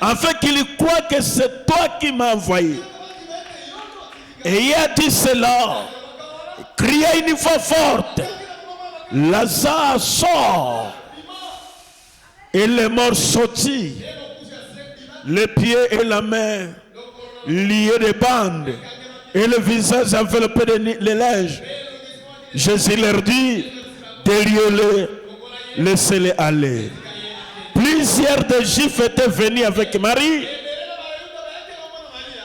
afin qu'il croit que c'est toi qui m'as envoyé. Et il a dit cela, criait une fois forte, Lazare sort. Et les morts sortis, les pieds et la main liés de bandes, et le visage enveloppé de linge. Jésus leur dit, déliez-les, laissez-les aller. Plusieurs des Juifs étaient venus avec Marie,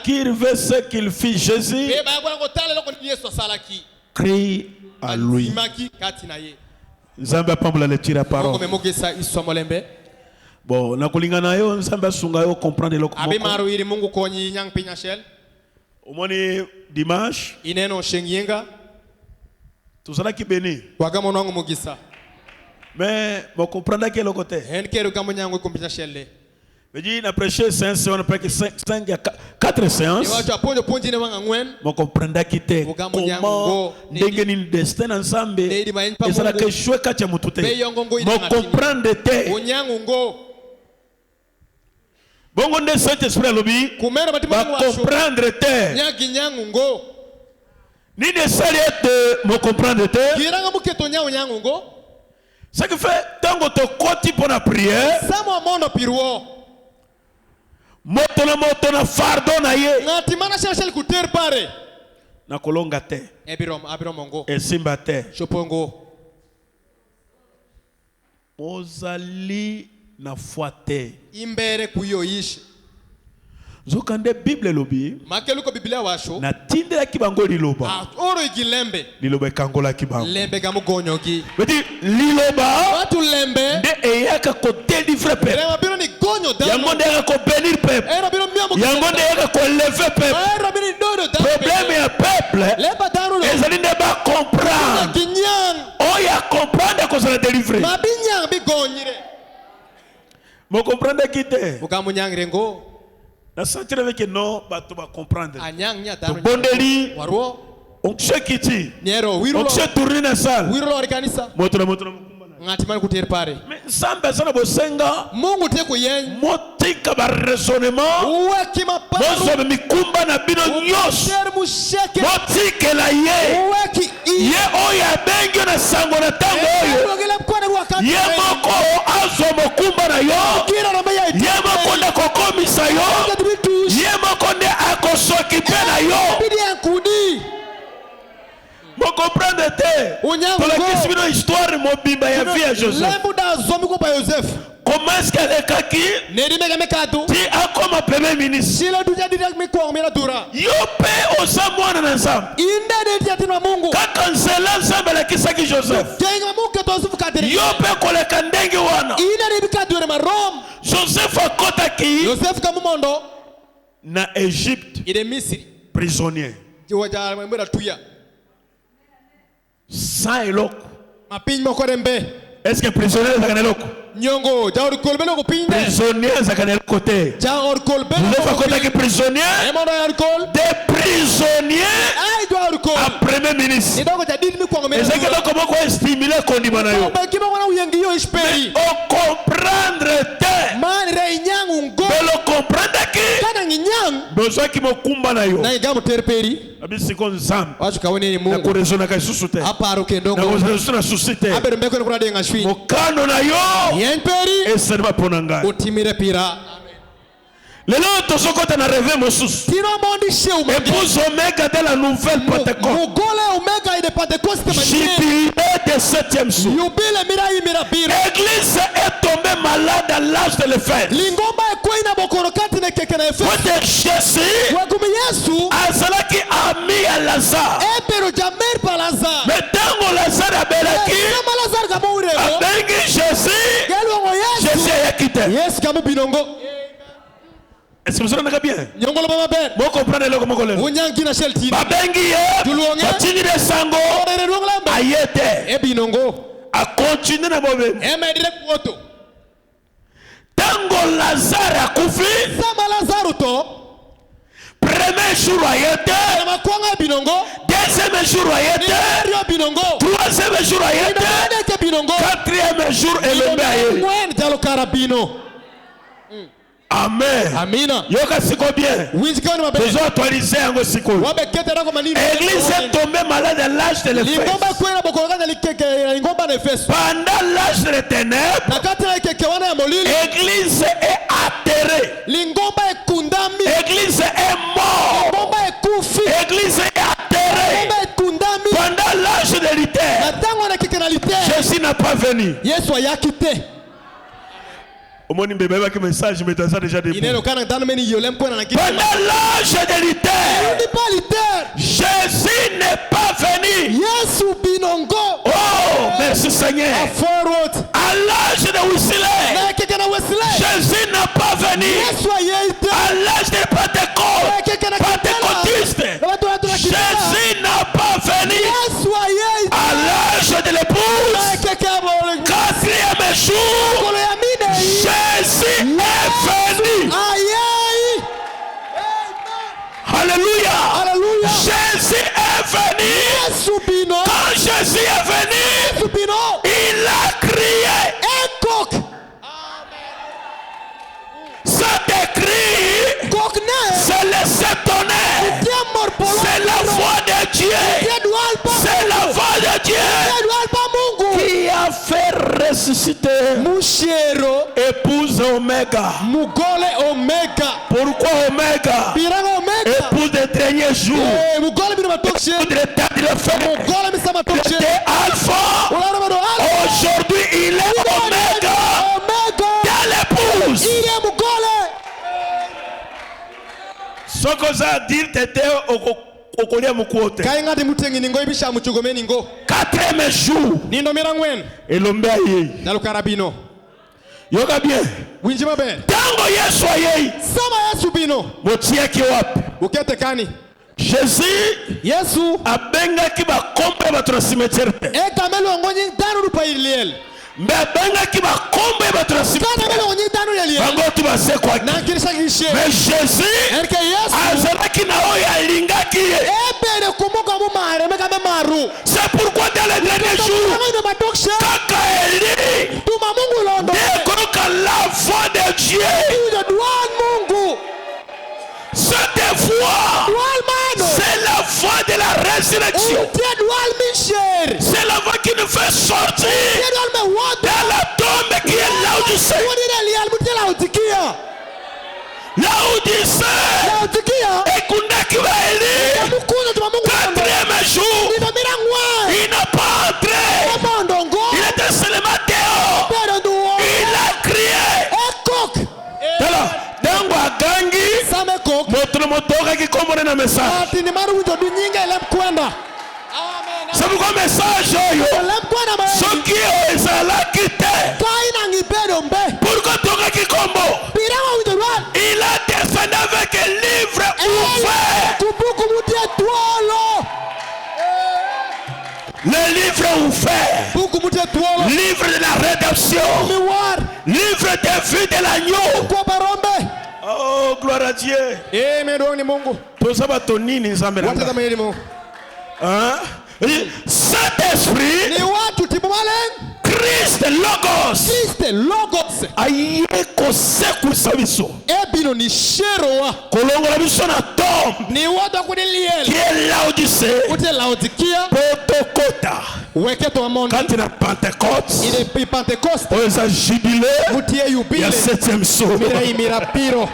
qui veut ce qu'il fit. Jésus crie à lui. Nzambe pambola le tira parole. Bon, na kulingana yo nzambe sunga yo comprendre le moko. Omoni dimanche. Ineno shenyenga. Tuzala ki béni. Wagamono wangu mugisa. Mais bon comprendre que le côté. Henkeru kamunyangu kumpina shelle. Je dis na prêcher 5 séances, on peut que 5 à 4 séances. On comprend qu'il comment ndenge destin ensemble et ça que choix kacha mutute. On comprend te. Bongo de Saint-Esprit lobi. Va comprendre te. Ni de saliette me comprendre te. Ce qui fait tant que tu côté pour la prière. Moto na fardo na ye. Ngatimana shashel kuter pare. Na kolonga te. Abirom mongo. Esimba te. Chopongo. Mozali na foi te. Imbere kuyoishi. Zokande Bible lobi. Makeluko Biblia washo. Na tinde ya kibango liloba. Oro igilembe. Liloba kangola kibango. Lembe gamugonyoki. Beti liloba. Watu lembe. De eyaka ko délivrer peuple. Rema bino ni gonyo dano. Yango de ko bénir peuple. Era bino miamu. Yango de ko lever peuple. Era bino dodo dano. Problème ya peuple. Leba dano. Ezali ne ba comprendre. Kinyang. Oya comprendre ko sera délivrer. Mabinyang bigonyire. Mo comprendre kite. Ukamunyangire ngo. Na sentir avec non ba to ba comprendre. Anyang nya dano. Bondeli. Warwo. On kiti. Niero wirulo. On tourner na salle. Wirulo kanisa. Moto ngatimani kuter pare. Mais samba sana bosenga. Mungu te kuyen. Motika ba raisonnement. Uweki maparo. Mozo mikumba na bino nyos. Motika la ye. Uweki i. Ye oya bengi na sango na tango oyo. Ye moko azo mokumba na yo. Ye moko nde kokomisa yo. Ye moko nde akosoki pe na yo. Vous comprenez pour la histoire mobimba ya vie à Joseph. Comment est-ce qu'elle est kaki? Ti a comme premier ministre. Yope osamwana na nzambe. Kaka nzela nzambe la kisaki Joseph. Yope koleka ndenge wana. Joseph akotaki na Égypte. Prisonnier. Sans eloko. Est-ce que prisonnier est eloko? Nyongo, jauri kolbe loko pinde. Prisonnier est côté. Jauri kolbe. Vous avez côté que prisonnier. Des prisonniers. À premier ministre. Et c'est que comment quoi stimuler kondimana yo. Mais on comprendre te. Man reinyang ngo. Mais le comprendre qui. Kana nginyang. Besoin qui me kumba na yo. Na igamu terperi. Abi sikon zam. Wachu kawene ni Mungu. Na korezona ka susute. Aparo kendongo. Na korezona susute. Abere mbeko ni kurade ngashwi. Mokano na yo. Yenperi. Et ça ne va pas ponanga. Utimire pira. Le lot tosokota na rêve mosus. Épouse Omega de la nouvelle Pentecôte. Jubilé de 7e jour. L'église est tombée malade à l'âge de l'Éphèse. Quand Jésus azalaki ami à Lazare. Mais tant Lazare a belaki, abengi Jésus, Jésus a quitté. Est-ce que vous entendez bien? Vous comprenez le comment vous dites? Babengi ye, batini de sango, ayete, a continué na bobe. Tango Lazare a koufi, premier jour ayete, deuxième jour ayete, troisième jour ayete, quatrième jour élevé ayete. Amen. Amina. Yoka siko bien. Winzikani mabele. Nous actualiser en siko. Wabe kete rako manini. Église est tombée malade à l'âge de l'Éphèse. Lingomba kwena bokolanga likeke lingomba na Efeso. Pendant l'âge des ténèbres, Nakati na keke wana ya molili. Église est atterrée. Lingomba ekundami. Église est morte. Lingomba ekufi. Église est atterrée. Lingomba ekundami. Pendant l'âge de l'Éther, Natango na keke na lite. Jésus n'a pas venu. Yesu ayaki te. Omoni mbebe baki message mais ça déjà debout. Inelo kana ndano meni yolem kwena na kiti. Pendant l'âge de l'Éther, Ni pas lite. Jésus n'est pas venu. Yesu binongo. Oh, merci Seigneur. Forward. À l'âge de Wesley, Na keke na Wesley. Jésus n'a pas venu. Yesu ayite. À l'âge de Pentecôte, pentecôtiste, Jésus n'a pas venu. Yesu ayite. À l'âge de l'épouse, Keke mo. quatrième jour, Kolo ya mine. Jésus est venu. Aïe. Alléluia. Alléluia. Jésus est venu. Yesu bino. Quand Jésus est venu, Yesu bino. il a crié. Ekok. Cet cri, Kokne. c'est le septonnaire. Tia morpolo. C'est la voix de Dieu. Tia dual pa. C'est la voix de Dieu Tia dual pa Mungu. qui a fait ressusciter Mushero. épouse Oméga. Mugole omega. Pourquoi Oméga? Biranga omega. Épouse des derniers jours. Mugole bino matokche. Épouse de l'état de la fin. Mugole misa matokche. C'était Alpha. Ulana bado alpha. Aujourd'hui, il est Oméga. Omega. Dans l'épouse. Il est mugole. Ce que ça dit, t'étais au collier Mukwote. Kainga de mutengi ningo ibisha muchugome ningo. Quatrième jour. Nindo mirangwen. Et l'homme est Nalu karabino. yoga bien. Winji mabe. Tango Yesu ayei. Sama Yesu bino. Motia ki wapi? Ukete kani. Jésus Yesu. abengaki bakombe bato na cimetière te. Ekamelo ngonyi danu rupa iliel. Mais abengaki bakombe bato na cimetière. Ekamelo ngonyi danu iliel. Bango tu basekwaki. Na kirisa kishe. Mais Jésus Erke Yesu. azalaki na oyo alingaki ye. Ebere kumuka mu mare meka me maru. C'est pourquoi dans les derniers jours, Ndo matokche. kaka Eli Tuma Mungu londo. décroque la voix de Dieu. Ndo dual Mungu. Cette voix, Dual mano. c'est la voix de la résurrection. Utie dual misher. C'est la voix qui nous fait sortir Utie dual me wada. dans la tombe qui est là où tu sais. Wadi na lial mutie la utikia. Là où tu sais. La utikia. Ekundaki wa Eli. Mukuna tuma Mungu londo. Quatrième jour, Ndo mirangwa. il n'a pas entré. Mondongo. Il était seulement dehors. Pero duo. Il a crié. Ekok. Alors, tango agangi, Same kok. moto motoka ki komone na message. Ati ni maru windo dunyinga ele mkwenda. C'est pourquoi message oyo. Ele mkwenda ma. Soki oyo ezalaki te. Kaina ngibero mbe. Pourquoi tokaki kombo? Birama windo rwan. Il a descendu avec un livre ouvert. Kubuku mutie tuolo. Le livre ouvert. Buku mutie tuolo. Livre de la rédemption. Miwar. Livre des vies de l'agneau. Kwa barombe. Oh, gloire à Dieu. Medong ni Mungu. Toza bato nini nzambe na Watu nga? kama yeli Mungu. Hein? Saint-Esprit, Ni watu timumalen. Christ Logos, Kriste logos. aye kosekusa biso. Ebino ni sheroa. Kolongola biso na tombe Ni watu qui kudiliel. est là où tu sais. Ute laodikia. Potokota. Weketo wa mondo. Quand il a Pentecôte, Ile Pentecoste. on les a jubilé. Mutie Il y yubile. a 7e saut. Mira imirapiro.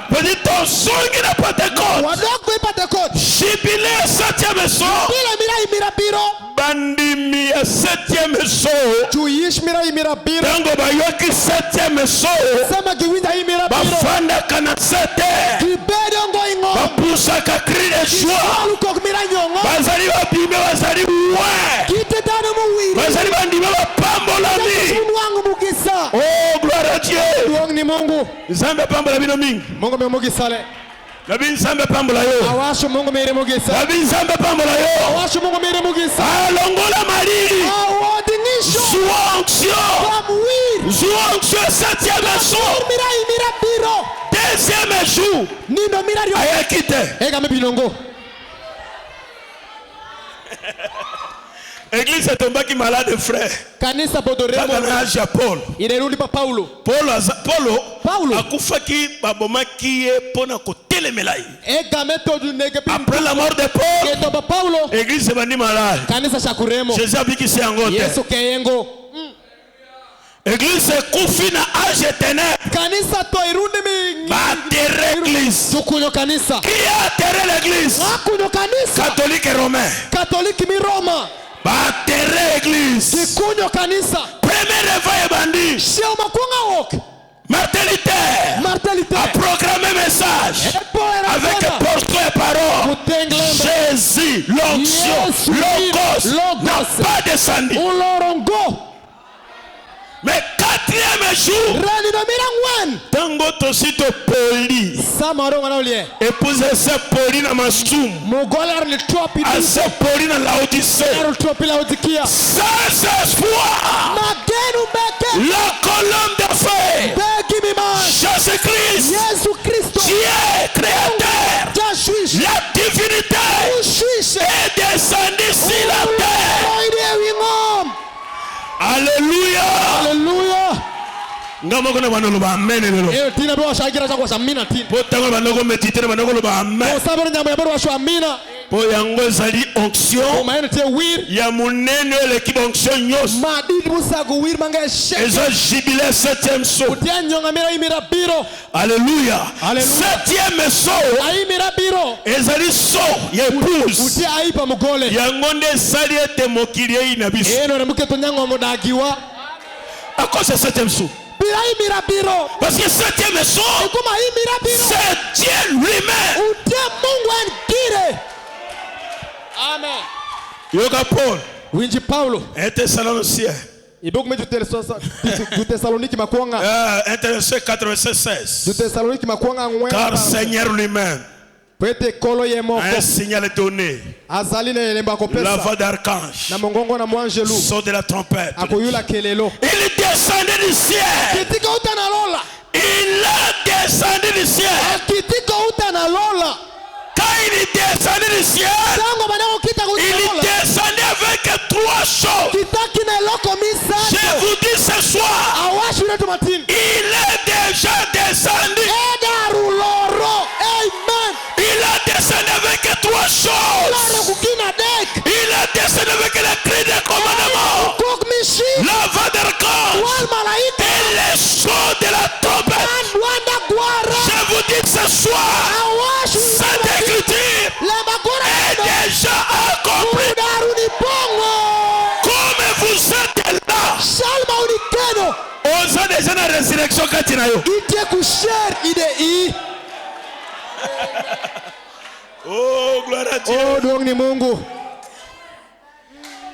Petit ton son qui n'a pas de compte. Wadogo Pentecoste. Jubilé 7e saut. Bila mira imirapiro. Bandimi ya 7e saut. Tuish mira imirapiro. Tango bayoki 7e saut. Sema kiwinda imirapiro. Bafanda kana 7. Kibedo ngo ingo. Bapusaka cri de joie. Alu kok mira nyongo. Bazali babime bazali ouais. Kite tano muwiri. Bazali bandime bapambolami. Mungu wangu mugisa. Oh gloire à Dieu. Duong ni Mungu. Nzambe pambola bino mingi. Mungu me mugisa le. Nabi nzambe pambola yo. Awasho Mungu mere mugisa. Nabi nzambe pambola yo. Awasho Mungu mere mugisa. Alongola malili. Awadingisho. Jouonction. Kamwiri. Jouonction 7e saut. Mira imirapiro. 2e jour. Nindo mira rio. Ayakite. Ega me binongo. Église est tombée qui malade frère. Kanisa bodoremo. Kaka Paul. Inarudi pa Paulo. Paulo akufaki babomaki ye pona kotelemela ye. Après la mort de Paul, l'église est bandi malade. Kanisa shakuremo. Jésus a dit que c'est angote. Yesu keyengo. Église est couffée na âge ténèbres. Kanisa to irundi mi. Battere l'église. Tukunyo kanisa. Qui a atterré l'église? Akunyo kanisa. Catholique et romain. Catholique mi Roma. Battere l'église. Tukunyo kanisa. Premier réveil bandit. Shio makunga wok. Martin Luther a proclamé message avec portrait et parole. Jésus, l'onction, Logos n'a pas descendu. Mais quatrième jour, tango tosito poli, épouse se poli na masum, ase poli na Laodicée, sans espoir, la colonne de feu, Jésus-Christ, Dieu créateur, la divinité est descendu sur la terre. Alléluia. Alléluia. Ngamo kuna banolo ba amen lelo. Tina bo shagira za kwa samina tin. Po tango banoko mediter banoko ba amen. Po sabere nyamba ya bo wa amina. Po yango ezali onction. Po maene te wir. Ya munene l'équipe onction nyos. Madidi musago wir manga sheke. Ezo jubilé 7e saut. Utia nyonga mira imira biro. Alléluia. Alléluia. 7e saut. Aimira biro. Ezali saut ya épouse. Utia aipa mugole. Yango nde sali ete mokili ina biso. Eno remuke to nyango modagiwa. À cause de 7e saut. Parce que 7e saut, c'est Dieu lui-même. Amen. Yoga Paul. Winji Paulo. Un Thessaloniciens. Du Thessalonique makwanga. Intéressé 96. Du Thessalonique makwanga ngwe. Car Seigneur lui-même un signal donné. La voix d'archange. Son de la trompette. Il descendait du ciel. Il a descendu du ciel. Quand il descendait du ciel, il descendait avec 3 choses. Je vous dis ce soir, il est déjà descendu. Il a descendu avec 3 choses. Il a descendu avec les cris de commandement, la voix d'archange et les sons de la trompette. Je vous dis ce soir, cette écriture est déjà accomplie. Comme vous êtes là, on a déjà la résurrection quand il a eu. Oh, gloire à Dieu. Oh, donc ni Mungu.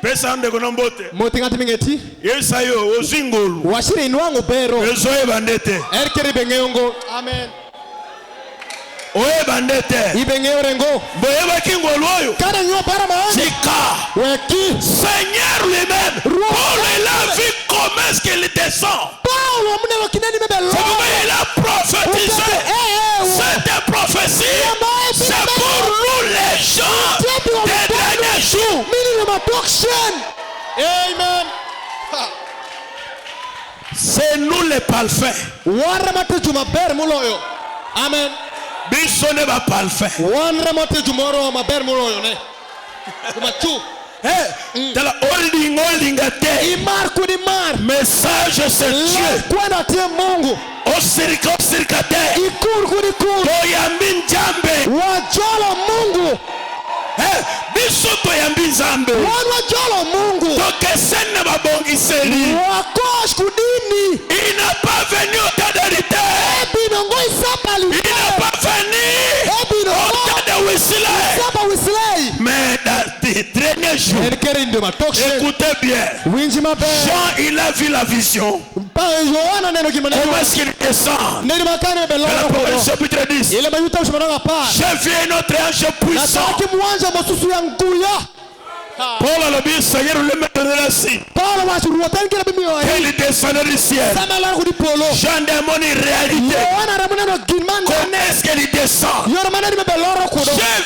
Pesa ande konombote. Motingati mingeti. Yesa yo ozingolu. Washiri inwango bero. Ezo ebandete. Erkeri bengeyongo. Amen. Oye bandete. Ibengeyo rengo. Boyeba kingolu oyo. Kana nyo para maani. Chika. Weki. Seigneur lui-même. Paul il a vu comment est-ce qu'il descend. Paul amune kinani mebelo. C'est pourquoi il a prophétisé. Cette prophétie, c'est pour nous les gens des derniers jours. Amen. C'est nous les parfaits. Amen. Biso ne va pas le faire. De la holding a été. Message c'est Dieu. Osirikate. Toyambi Njambe. Biso toyambi Nzambe. Tokesene babongiseli. Il n'a pas venu au tas d'hérité. Il n'a pas venu au tas de Wesley. Mais dans les derniers jours, écoutez bien. Jean, il a vu la vision. Comment est-ce qu'il descend? L'Apocalypse chapitre 10. J'ai vu un autre ange puissant. Paul a dit, Seigneur, le maître de la cime. Il descendait du ciel. Jean démon en réalité. Comment est-ce qu'il descend? J'ai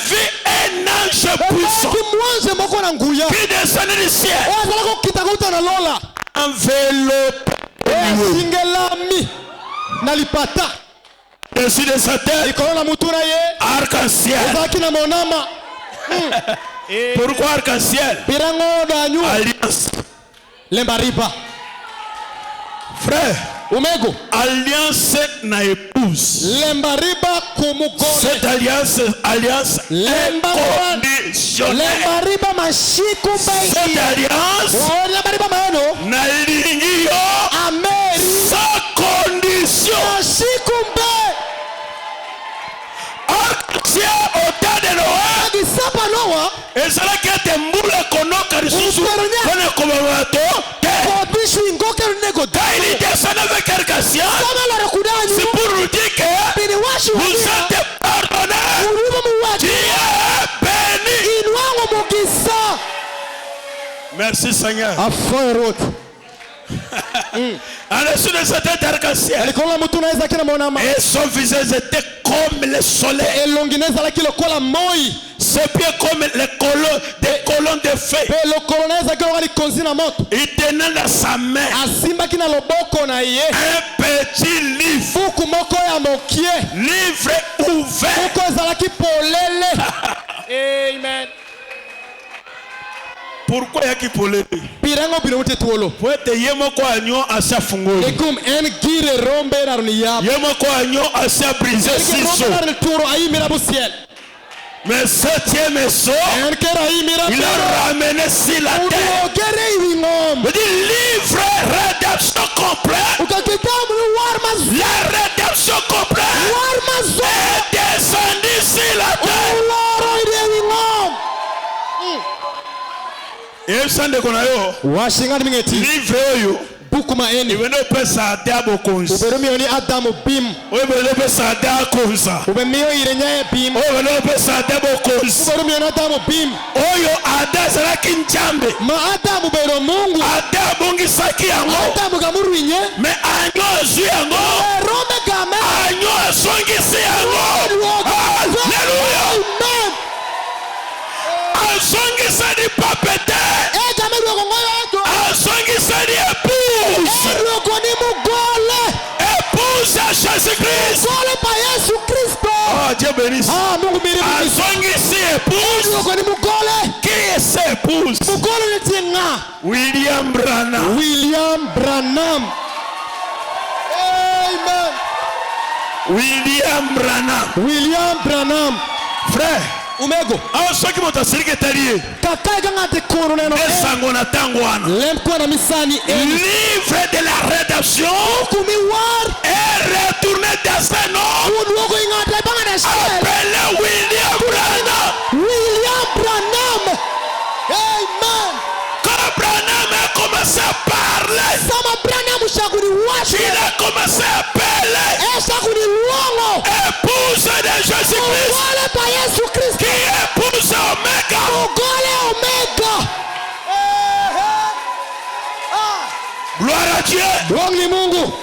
vu un ange puissant. Alléluia. qui descendait du ciel, oyo azalaki kokita kouta na lola enveloppé oyo asingelami na lipata dessus de sa tête, likolo na mutu na ye arc-en-ciel. ezalaki na monama Pourquoi arc-en-ciel? pirango danyu Alliance. lemba riba Frère, umego alliance na épouse. lemba riba kumugole Cette alliance Lemba inconditionnelle. lemba riba mashiku Cette mbengi alliance lemba riba maeno na lilingi yo ameri sans condition. mashiku mbe Arc-en-ciel au temps de Noël. agisapa nowa ezalaki ete mbula ekonoka lisusu Uperonya. mpona ekobama to te. kobishu ingoke nego Quand il descend avec arc-en-ciel, samala rekudanyu c'est pour nous dire que bini washi vous wabia êtes pardonnés. ulimu Tu muwaji es béni. inwango mugisa Merci Seigneur. afoerot En dessous de cette tête arc-en-ciel, likolo na mutu na ezalaki na monama et son visage était comme le soleil, elongi na ezalaki lokola moi ses pieds comme des colonnes de feu. mpe lokolo na ezalaki lokola likonzi na moto Il tenait dans sa main asimbaki na loboko na ye un petit livre, buku moko ya mokie livre ouvert. buku ezalaki polele amen Pourquoi il y a qui polé? pirango bino mutu etuolo Pour être yemoko agnon asa fungoli. ekum en gire rombe naruni yabo Yemoko agnon asa brisé Eke rombe siso. naruni turo ayimira busiel Mais septième saut, en kera ayimira il a ramené sur la terre. udiogere ibing'ombe Il dit livre rédemption complète. ukakitabu warma La rédemption complète warma est descendue sur la terre. uloro ide ibing'ombe Et ça ne connaît pas. washingani mingeti Livre oyo. buku maeni Il venait pas ça d'abo konzi. uberumio ni adamu bim Il venait pas ça d'akonza. ubemio irenyaye bim Il venait pas ça d'abo konzi. uberumio ni adamu bim Oyo ada zalaki njambe. ma adamu bero mungu Ada bongisaki yango. adamu gamurwinye Mais agno azwi yango. rome game Agno azongisi yango. Alléluia. amen Azongisa di papete. egame lwokongoyo ejo Azongisa di épouse. elwokoni mugole Épouse à Jésus-Christ. gole pa yesu kristo Oh, Dieu bénisse. mungu miri Azongisi épouse. elwokoni mugole Qui est cette épouse? mugole netinga William Branham. william branham amen William Branham. william branham Frère. umego awa soki moto asiriki etali ye kakai kanga te kono neno esango na ntango wana lemkwa na misani livre de la rédemption kumi war est retourné dans un homme uduoko ingata banga na shel appelé William Branham. william branham amen Quand Branham a commencé à parler, sama branham shakuni washi il a commencé à appeler shakuni luongo épouse de Jésus-Christ, mugole pa yesu kristo qui épouse Omega. mugole omega Gloire à Dieu. wong ni mungu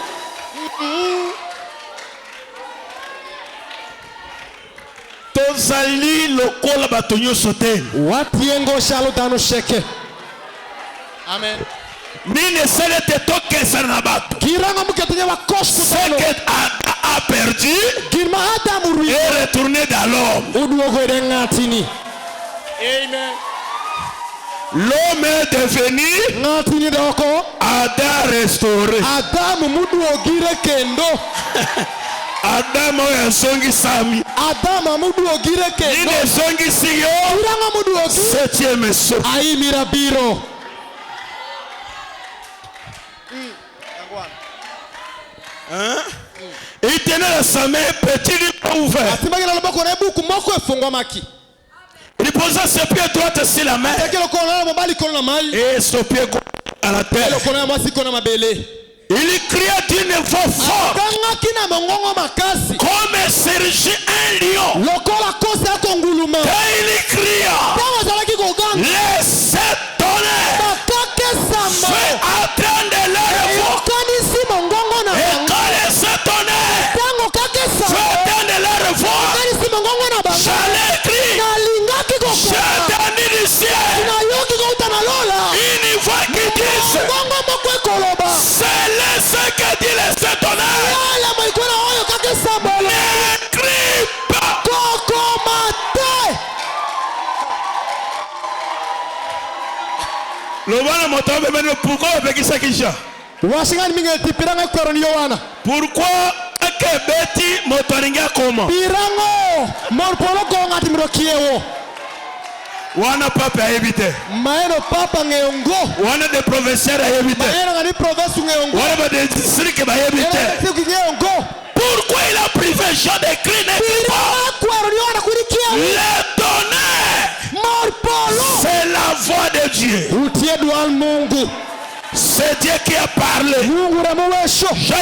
tozali lokola bato nyonso te. watiengo shalo dano sheke amen nini esali ete tokesana na bato? kiranga muketenya bakosku Ce tano que Adam a perdu girma adamu rui est retourné dans l'homme. uduoko ide ngatini amen L'homme est devenu ngatini doko Adam restauré. adamu muduogire kendo Adam oyo azongisami. adamu amuduogire Nini kendo ezongisi yo? kiranga muduogi Septième saut. ayimira biro Il tenait dans sa main un petit livre ouvert. asimbaki na loboko na ebuku moko efungwamaki Il posa ses pieds droits sur la main ataki lokolo na mobali likolo na mai et son pied gauche à la terre. lokolo ya mwasi kolo na mabele Il cria d'une voix forte akangaki na mongongo makasi comme surgit un lion. lokola kosi akonguluma Quand il cria, ntango azalaki koganga les sept tonnerres bakakesama fut en train de leur voix. eyokanisi mongongo na Et bango quand les sept tonnerres ntango fut kakesama en train de leur voix, eyokanisi mongongo na bango j'allais crier, nalingaki kokoma j'ai entendu du ciel. nayoki Le wana moto bemene pourquoi obekisa kisha? Washingani mingeti piranga kwero ni Yohana. Pourquoi ake beti moto aringia koma? Pirango morpolo gonga timrokiewo. Wana papa ayebite. Maeno papa ngeyongo. Wana de professeur ayebite. Maeno ngani professeur ngeyongo. Wana ba de district bayebite. Ngeyongo. Pourquoi il a privé Jean de Christ n'est pas? Le tonnerre, c'est la voix de Dieu. C'est Dieu qui a parlé. Jean,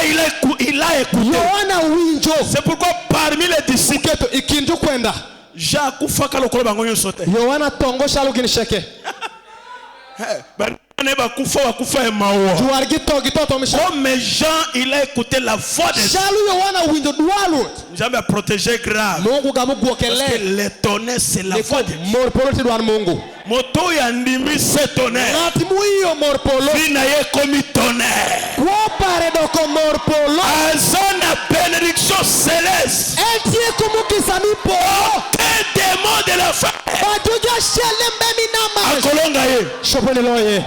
il a écouté. C'est pourquoi parmi les disciples, Jean a koufaka le kolo bango nyosote. Yohana tongo shalo kinisheke. Comme Jean, il a écouté la voix de Dieu. Jamais protégé grave. Parce que le tonnerre, c'est la voix de Dieu. Moto yandimi se tonnerre. Finaye komi tonnerre. Azana bénédiction céleste. Aucun démon de la fin. Akolonga ye.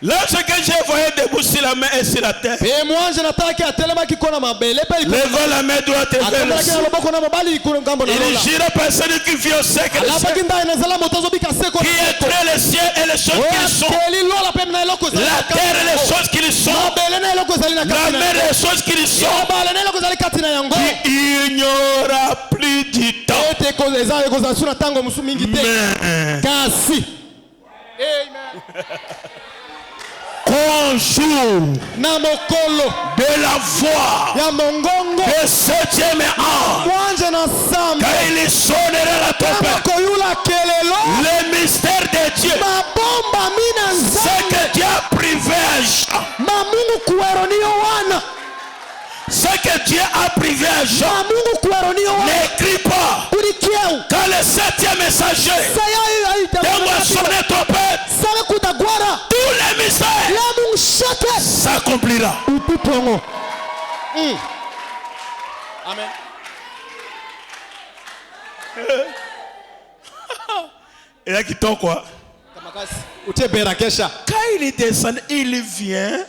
Lorsque j'ai voyé debout sur la main et sur la terre, levant la main droite et vers le ciel, il gira par celui qui vit au sec et le ciel, qui est créé le ciel et les choses qui sont, la terre et les choses qui sont, la mer et les choses qui sont, il n'y aura plus du temps. Conjour de la voix de septième ange, car il sonnera la trompette. Le mystère de Dieu, c'est que Dieu a privé à Jean. Ce que Dieu a privé à Jean, n'écrit pas. Quand le septième messager doit sonner trompette, tous les mystères s'accomplira. Amen. Et là qui tombe quoi? Quand il descend, il vient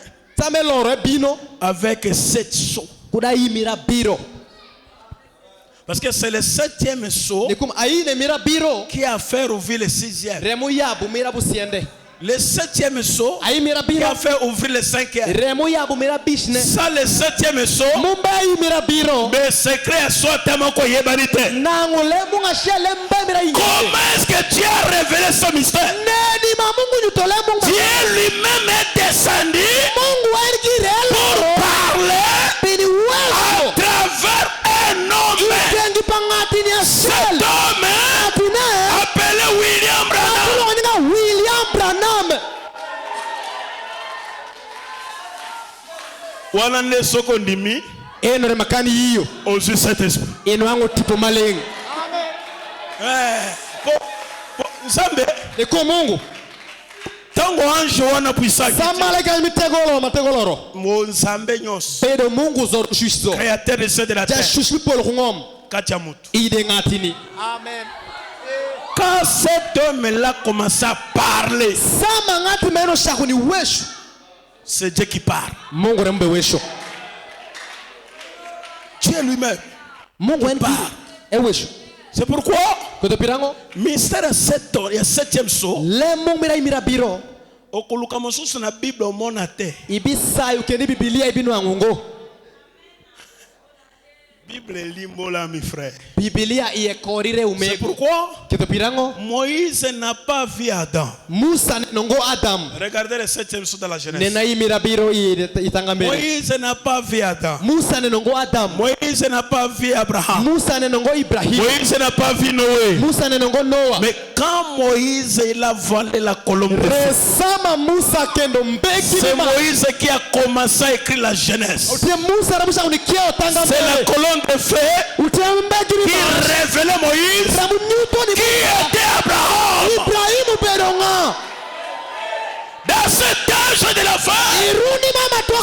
avec 7 sceaux. Parce que c'est le 7e sceau qui a fait ouvrir le 6e. Le 7e sceau qui a fait ouvrir le 5e. Ça, le 7e sceau, mais secret soit tellement qu'on y est banité. Comment est-ce que Dieu a révélé ce mystère? Dieu lui-même est descendu pour parler à travers un homme. Cet homme appelé William Branham. Wana ne soko ndimi eno makani hiyo ozu cet esprit eno yango tipo malengo. Nzambe eko Mungu tango ange wana puissant samaleka mitegoloro mo Nzambe nyos pedo Mungu zo shushzo créateur de ceux de la terre shushmi polo ngom katia mutu ide ngatini. Amen. Quand cet homme-là commence à parler, c'est Dieu qui parle. Dieu lui-même parle. C'est pourquoi mystère 7 ans, il y a 7e saut. Okoluka mosusu na Bible omona te. Bible limbola mes frères. C'est pourquoi Moïse n'a pas vu Adam. Regardez le 7e sceau de la Genèse. Moïse n'a pas vu Adam. Moïse n'a pas vu Abraham. Moïse n'a pas vu Noé. Mais quand Moïse il a volé la colombe de feu, c'est Moïse qui a commencé à écrire la Genèse. C'est la colombe de feu qui révélait Moïse qui était Abraham. Dans cet âge de la fin,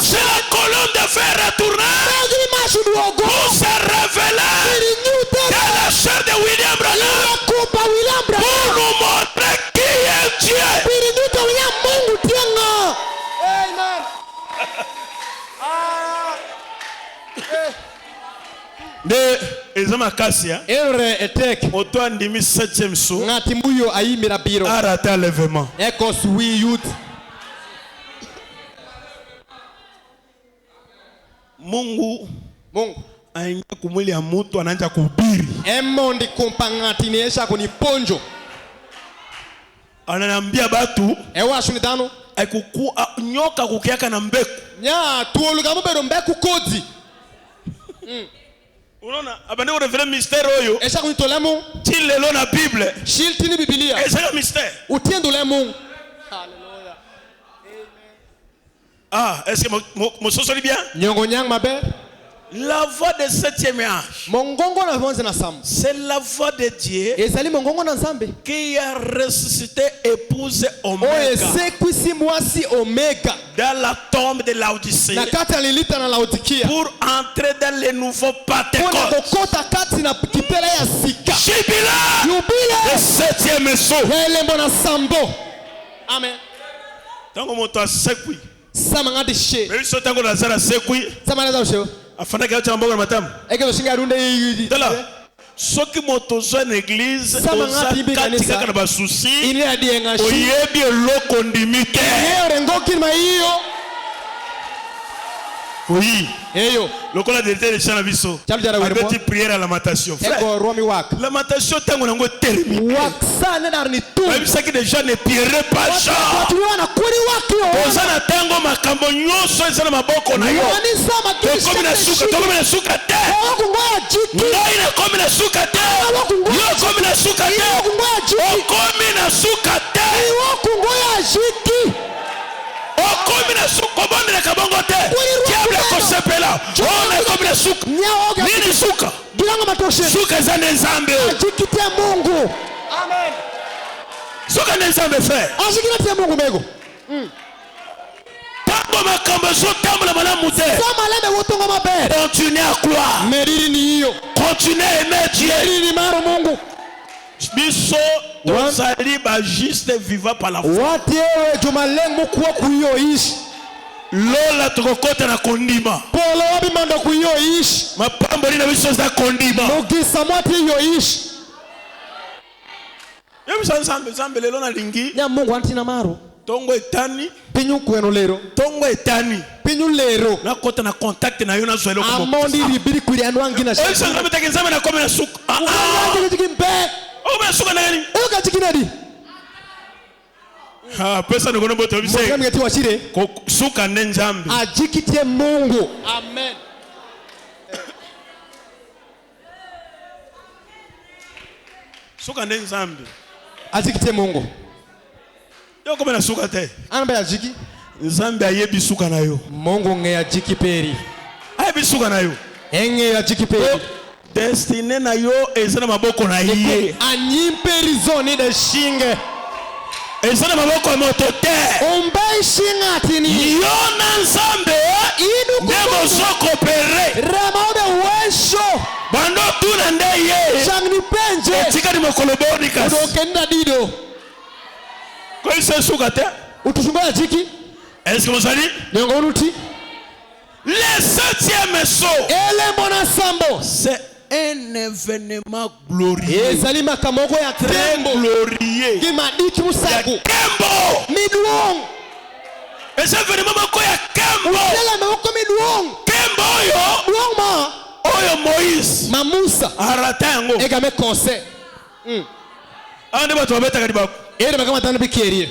c'est la colonne de fer retournée pour se révéler dans la chair de William Branham de ezama kasia Ere etek. auto andimi 7e saut Ngati mbuyo ayimira biro. a raté enlèvement. Ekos we youth. Mungu Mungu. aingia kumwili ya mtu anaanza kuhubiri. Emondi kompangati niesha kuni ponjo. Ananiambia batu Ewa shunitano. nyoka kukiaka na mbeku. Nya tuoluga mubero mbeku kodi. Unaona abande ko vrai mystère oyo. Esha kuni tolemu. Ti lelo na Bible. Shilti ni Biblia. Eza mystère. Utiendo lemu. Ah, est-ce que mon soso bien? Nyongo nyang mabe. La voix de 7e âge. Mongongo na vonze na sam. C'est la voix de Dieu Ezali mongongo na nzambe. qui a ressuscité épouse Oye Omega sekwisi mwasi Omega. dans la tombe de Laodicée Na kati alilita na Laodikia. pour entrer dans les nouveaux Pona Pentecôte. kokota kati na kipela ya sika. Jubila Yubile. le 7e saut. Elembo na sambo. Amen. Tango moto asekwi. Sama ngadi she. Mais so tango lazara sekwi Sama naza ushe. afana ka cha mboga matamu. Eke lo shinga runde yi. Tala. Soki moto zo na église Sama oza ngati bi kati kanisa. kaka na basusi Ini adienga shi. oyebi eloko ndimi te. Yeo rengoki ma hiyo. Oui. Eyo. Lokola de tel chana biso. Chalu jara wele Abeti prière à lamentation. Frère, Eko romi wak. lamentation tango nango terminé. Waksa nena ni tu. Même ça que les gens ne prieraient pas genre. Watu wana kuri waki. Oza na tango makambo nyonso eza na maboko na yo. Wani sama Tokomi na suka, tokomi na suka te. Wakungoya jiki. Ngai na komi na suka te. Yo komi na suka te. Wakungoya jiki. Okomi na suka te. Wakungoya jiki. Okomi na suka bonde na kabongo te. Diable kosepela. Ona komi na suka. Nini suka? Gilanga matoshe. Suka eza na nzambe. Ajikitia Mungu. Amen. Suka na nzambe frère. Ajikitia Mungu mego. Tango makambo ezotambola malamu te. Sama lebe wotongo mabe. Continue à croire. Meriri ni hiyo. Continue à aimer Dieu. Meriri ni maro Mungu. Biso tozali ba juste vivant par la foi. Watiewe jumalengu kuwa kuyo ishi. Lola tokokota na kondima. Polo wabi mando kuyo ishi. Mapamboli na biso za kondima. Mugisa mwati yo ishi. Yebisa nzambe lelo na lingi. Nya Mungu antina maro. Tongo etani. Pinyu kwenu lero. Tongo etani. Pinyu lero. Na kota na contact na yo na zwelo ko. Amondi ribiri kuri anwangi na shi. Oyo nzambe take nzambe na kome na suka. Nzambe tikimpe. O ba suka na gani? O ka tikinadi. Ha pesa ngono boto bise. Mungu ngeti wachire. Suka ne nzambe. Ajikitie Mungu. Amen. Suka ne nzambe. Ajikitie Mungu. Yo kome na suka te. Anamba ya jiki. Nzambe ayebi suka na yo. Mungu nge ya jiki peri. Ayebi suka na yo. Enge ya jiki peri. Destiny na yo ezana maboko na ye. Anyimperi zoni de shinge. Ezana maboko ya moto te. Umbai shinga tini. Yo na nzambe. Idu Nemo soko pere. Ramaude wesho. Bando tuna nde ye. Shangni penje. Etika ni mokoloboni kasi. Udokenda dido. Kwa ise suka te. Utushungoya jiki. Est-ce que vous allez? Nyongo unuti. Le 7e saut. Ele mona sambo. C'est un événement glorieux. Ezali makamoko ya très glorieux. Kimadiki musaku. Kembo. Midwong. Ese événement mako ya Kembo. Ela mako midwong. Kembo yo. Midwong ma. Oyo Moïse. Mamusa. Arata yango. Egame conseil. Ande bato babetaka libaku. Ere makama tano bikerie.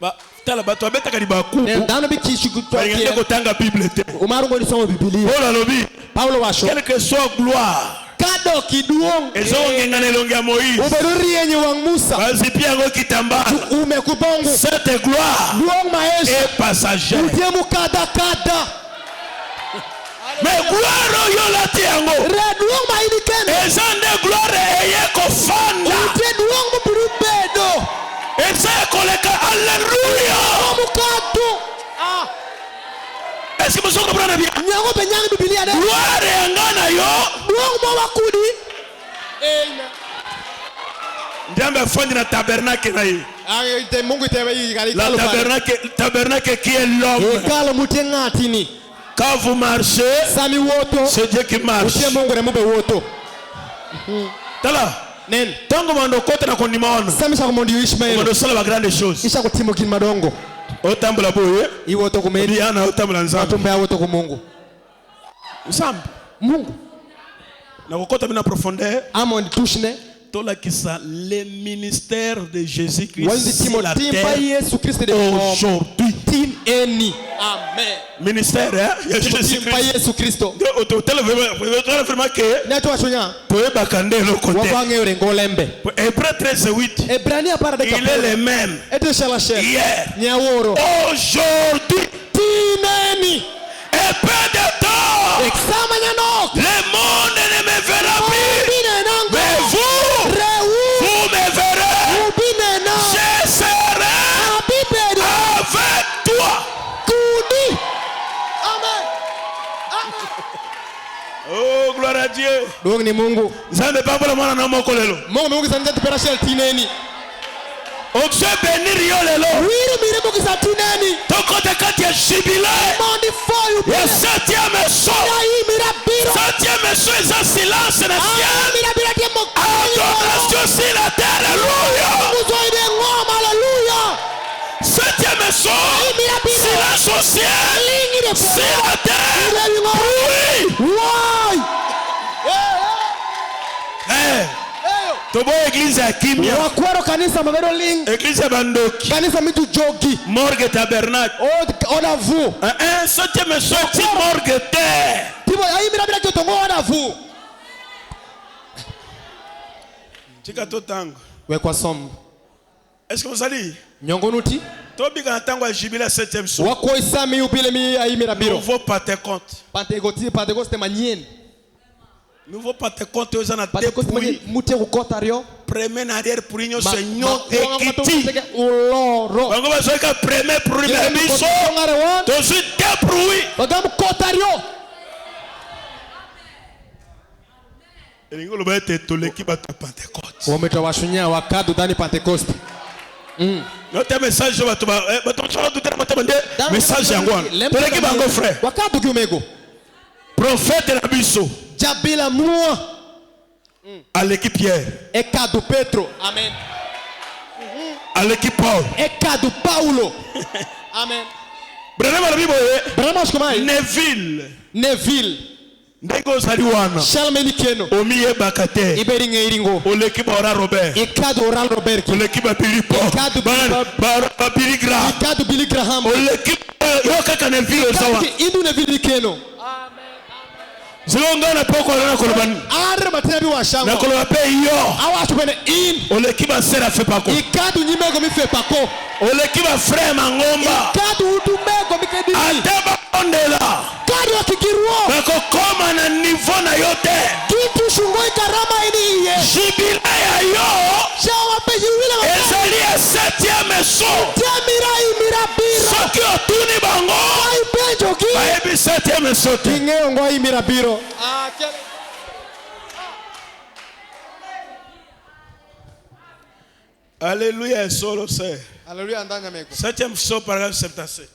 Ba tala bato babetaka libaku. Ndano bikishuku kwa ngende kotanga Bible te. Umaru ngoli somo Biblia. Ola lobi. Paulo washo. Quelle que soit gloire. Kado kiduong. Ezo ngengana elongi ya Moïse. Uberuri yenye wang Musa. Bazipi yango kitambala. Umekubongo. Cette gloire. Duong maesha. Est passagère. Utiemu kada kada. Mais gloire yo lati yango. Reduong maini kende. Ezande gloire eye kofanda. Utie duong muburu bedo. Eza koleka alleluia. Mukatu. Ah. Est-ce que vous comprenez bien? Nyango benyang Biblia de. Gloire yangana yo. Duong mo wakudi. Amen. Ndiambe fondi na tabernacle na ye. Mungu itewe La tabernacle qui est l'homme. Ekalo mutengati ni. Quand vous marchez, sami woto c'est Dieu qui marche. utie Mungu ne mube woto Tala. nen Tango mando kote na kondimaona. sami shako mondi Ishmael Mando sala ba grande chose. isha kutimo kin madongo Otambula boye. iwoto kumeni Diana otambula nzambe. atumbe woto ku Mungu Nzambe. Mungu Na kokota bina profondeur. amon tushne Tola kisa le ministère de Jésus-Christ wandi sur la timoti pa terre Yesu Kristo de aujourd'hui. tim eni amen Ministère hein, ya tim pa Jésus-Christ. Yesu Kristo Hôtel vraiment que ne to wachonya poe bakande le côté. wabange ore ngolembe Hébreu 13:8. Ebrania para de Il est le même ete shala shel hier, nyaworo aujourd'hui tineni et peu de temps. exama nyanok Le monde ne me verra plus, bine nango mais vous, rewu vous me verrez. bine na Je serai abibedo avec toi. kudi amen Oh, gloire à Dieu. donc ni Mungu Nzambe pambola mwana na moko lelo. Mungu sanjati para shel tineni Dieu bénir yo lelo. wiri mire Mungu sa tineni Tokote kati ya jubilé. mondi foyu Ya septième saut. mira biro Septième saut, c'est un silence dans le ciel. mira bira demo Adoration sur la terre. Alléluia. muzoide ngoma haleluya Septième saut. mira biro Silence au ciel. lingire Sur la terre. Oui. why Eh. Tobo église ya kimia. wakwero kanisa mabero ling Église ya bandoki. kanisa mitu jogi Morgue tabernacle. oda vu Un septième saut. Ti morgue terre. tibo ayi mira bira kyotongo oda vu Tika to tango. wekwa som Est-ce que vous allez? nyongonuti Tobika na tango ya jubilé septième saut. wako isami upile mi ayi mira biro Nouveau Pentecôte. Pentecoste manyen Nouveau Pentecôte aux ana Pentecoste manyen depuis mute ukota premier en arrière pour union seigneur ekiti. uloro Bango bazoka premier pour une biso. To suis débrouillé. bagam kotario Elingo loba ete toleki bato Pentecôte. wameta washunya wakadu dani Pentecoste Notre message bato bato chalo tout tellement demandé message yango. Toleki bango frère. wakadu kiumego Prophète na biso. jabila mua À l'équipe Pierre. ekadu Petro amen À l'équipe Paul. ekadu Paulo amen Branham la Bible. bramash kumai Neville Ndenge ozali wana. Shalmeni keno Omiyebaka te. iberinga iringo Oleki baora Robert. ekadu Oral Robert Oleki babili Paul. Ikadu Babili Graham. ekadu Billy Graham Oleki yo kaka na ville ozawa. indu Neville keno Zilonga na poko na kolobani. are matebi wa Na shangwa koloba pe yo. awa tupene in Oleki ba sera fe pako. ikadu nyimego mife pako Oleki ba frère Mangomba. ikadu utumego mikedini Ateba ondela. kadu wakikiruo Bako koma na niveau na yote. kitu shungoi karama ini iye Jibila ya yo. shawa peji wile Ezali ya septième saut. temira imira biro Soki otuni bango. ai pejo ki Bayebi septième saut. ingeo ngo imira biro Alléluia, solo c'est. haleluya ndanya meko Septième saut, paragraphe 77.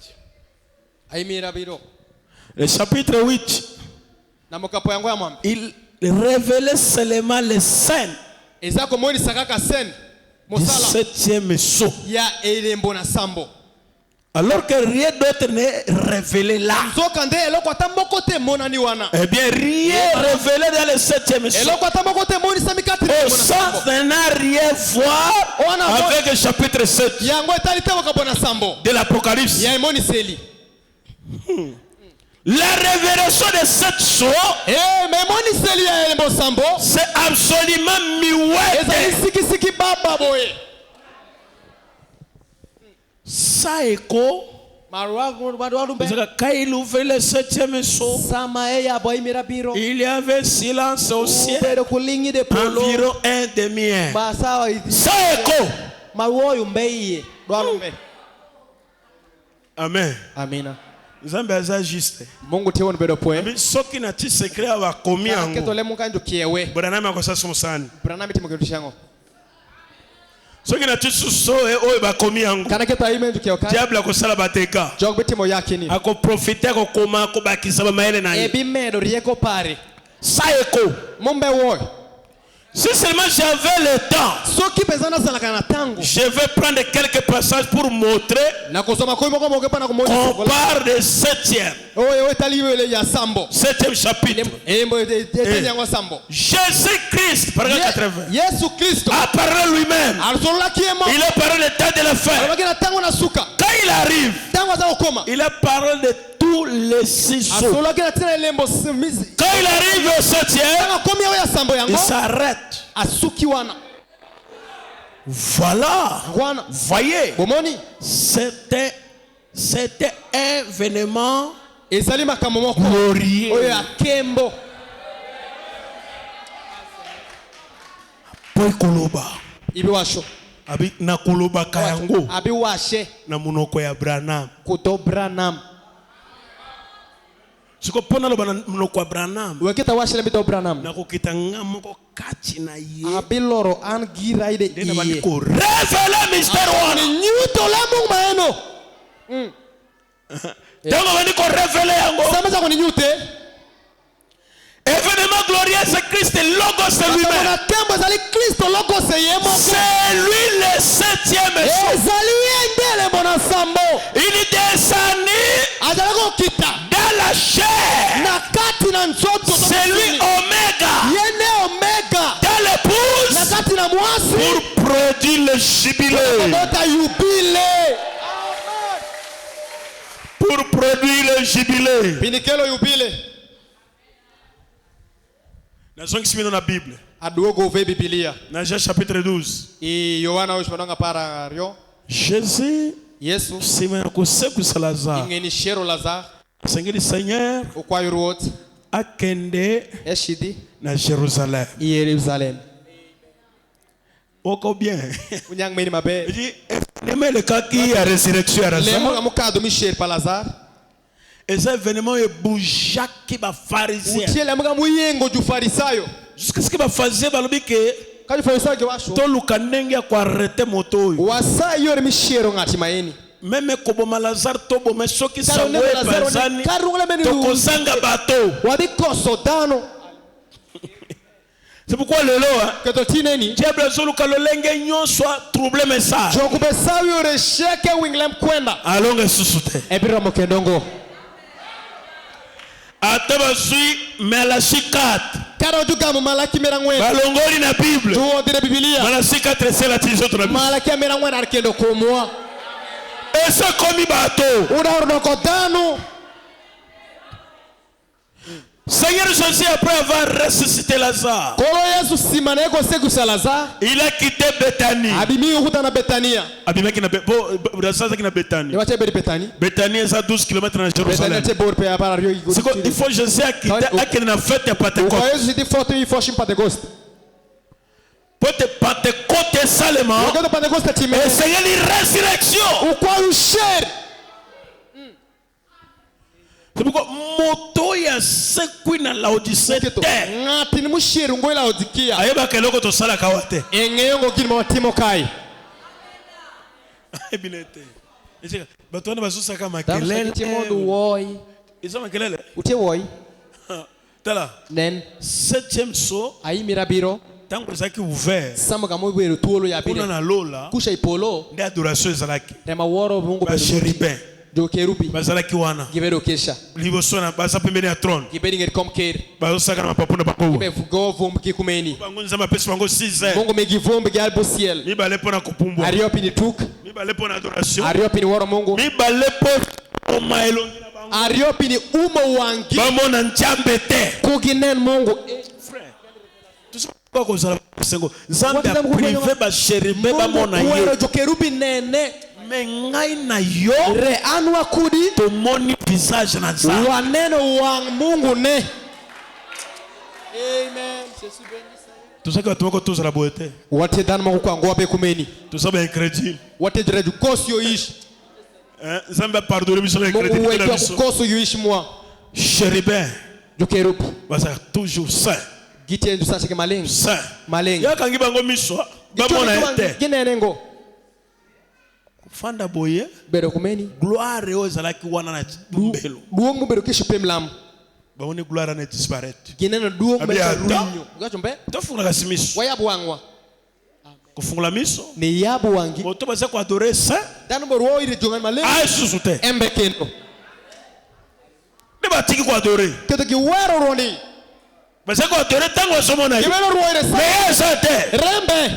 aimira biro Le chapitre 8, na mokapo yango ya mwambi il révélait seulement les scènes ezako moni sakaka sen du mosala septième saut. ya elembo na sambo Alors que rien d'autre n'est révélé là. nzoka nde eloko ata moko te emonani wana Eh bien, rien révélé dans le septième saut. eloko ata moko te emonisami kati na Au elembo na sambo sens n'a rien voir avec le chapitre 7 yango etali te mokapo na sambo de l'Apocalypse. ya emoniseli La révélation de cette saut, me emoniseli ya elembo sambo c'est absolument ezali miouette. sikisiki baba boye Ça écho. Quand il ouvrait le septième saut, il y avait silence au ciel, environ un demi-heure. Ça écho. Amen. amina Nzambe aza juste. mungu tiwo nbedo poe Mais soki na ti secret abakomi yango. ketole mungu anjo kiewe Branham akosa somusani. branami timo kedu shango soki na tisuso oyo bakomi yango kana keta ime nduke okai diable akosala bateka jog betimo yakini akoprofite akokoma akobakisa bamayele na ye ebimedo rieko pare sa eko mombe wo si seulement j'avais le temps soki pezana sala kana tango je vais prendre quelques passages pour montrer na kosoma ko moko moko pana ko mo on parle de 7e oyo etaliwele ya sambo 7e chapitre embo etenyango sambo Jésus Christ par 80 Yesu Kristo a parlé lui-même alzola kiemo il a parlé de temps de la fin alobaki tango na suka quand il arrive tango za okoma il a parlé de tous les 6 sauts alzola kina lembo simizi quand il arrive au 7e tango komi ya sambo yango il s'arrête asuki wana voilà wana voyez bomoni c'était un événement ezali makambo moko glorieux oyo akembo po koloba ibiwasho abi na koloba kayango abiwashe na munoko ya Branham kuto Branham siko pona loba na munoko ya Branham weketa washele bito Branham na kokita ngamo kati na ye abiloro an giraide ndena bali ko révéler mystère wana ni nyuto la mungu maeno tango bali ko révéler yango samaza ko ni nyute événement glorieux c'est Christ logo c'est lui-même tembo zali Kristo logo c'est yemo c'est lui le 7e jour ezali endele bona sambo il descendit azalako kita dans la chair na kati na nzoto c'est lui Oméga yene omega dans l'épouse na kati na mwasi pour produire le jubilé bota yubile pour produire le jubilé pinikelo yubile na zongi simino na Bible aduogo ve Biblia na Jean chapitre 12 e Yohana ushmananga para rio Jésus Yesu simena kusekusa Lazare ingeni shero Lazare sengeli Seigneur ukwayo akende eshidi na Jérusalem Yerusalem oko bien unyang meni mabe dit nemele kaki ya résurrection ya lemo Lazare ngamukado mishel pa Lazare et ça événement est boujaki ba pharisien utiele mga muyengo ju farisayo jusqu'à ce que ba pharisien balobi ke kaji farisayo ke washo to luka ndenge ya ko arrêter moto oyo wasa yore mishero ngati maeni même koboma Lazare to boma soki Karo sango nebe Lazare bazani karungula meni to kozanga bato wabikoso dano c'est pourquoi lelo keto tineni diable zoluka lolenge nyonso trouble message jokube sawi yore sheke winglem kwenda alonge susute ebira mokendongo ata bazwi Malachi 4 karo jugamu malaki merangwe balongoli na Bible tuo dire Biblia Malachi 4 c'est la tizo to na Bible malaki merangwe arkendo komwa esa komi bato udaurno ko dano Seigneur Jésus après avoir ressuscité Lazare kolo Yesu simana eko sekusa Lazare il a quitté Bethanie abimi ukuta na Betania abimaki na Lazare ki na Bethanie ewache beri Betani Bethanie est 12 km na Betania Jérusalem te bor pe para rio igo il faut Jésus a quitté akene na fête ya kwa Pentecôte Yesu di foto i foshim Pentecost pote Pentecôte seulement wakati Pentecost time et Seigneur la résurrection ukwa usher c'est pourquoi moto ya sekwi na Laodicée keto te ngati ni mushiru ngoila odikia ayeba keloko to sala kawate engeyongo kini matimo kai ebinete ejeka bato na basusa kama Damu kelele sakiti modu woi isa makelele utie woi tala nen 7e saut ayi mirabiro tango ezalaki ouvert samuka mobero tuolo ya kuna bile na lola kusha ipolo nde adoration ezalaki tema woro mungu bachérubin do kerubi bazalaki wana gibero kesha liboso na baza pembeni ya trône giberi ngeri komker bazosaka na mapapu na bango gibe vugo vumbi kikumeni bango nzambe apesi bango 6 heures mungu megivumbi galbo ciel mibale mpo na kopumbwa ariopi ni tuk mibale mpo na adoration ariopi ni woro mungu mibale mpo oma elongi na bango ariopi ni umo wangi bamona nzambe te kuginen mungu tosoka kozala sengo nzambe aprive bachérubin bamona ye wero jo kerubi nene me ngai na yo re anwa kudi tomoni visage na nzambe waneno wa mungu ne amen tozalaki bato moko tozala boye te wate dan mungu kwa ngobe kumeni toza baincrédule wate jereju kosi yo ishi nzambe apardone biso mungu baincrédule na wetu biso kukoso yo ishi mwa chérubin jo kerubi bazalaka toujours saint giti endu sache ke malengi saint malengi yakangi bango miso bamona ete ginenengo fanda boye bero kumeni gloire ozalaki wana na bumbelo duong mo bero kisho pemlam baone gloire na disparaître ginena duong mo Abia, runyo gachombe tofungula kasimiso wayabu wangwa kufungula miso ni yabu wangi moto baza ko adorer saint danu boro ire jongan male ay susute embe kendo ne batiki ko adorer keto ki wero roni baza ko adorer tango somona yi kibelo ro ire sa mais ça te rembe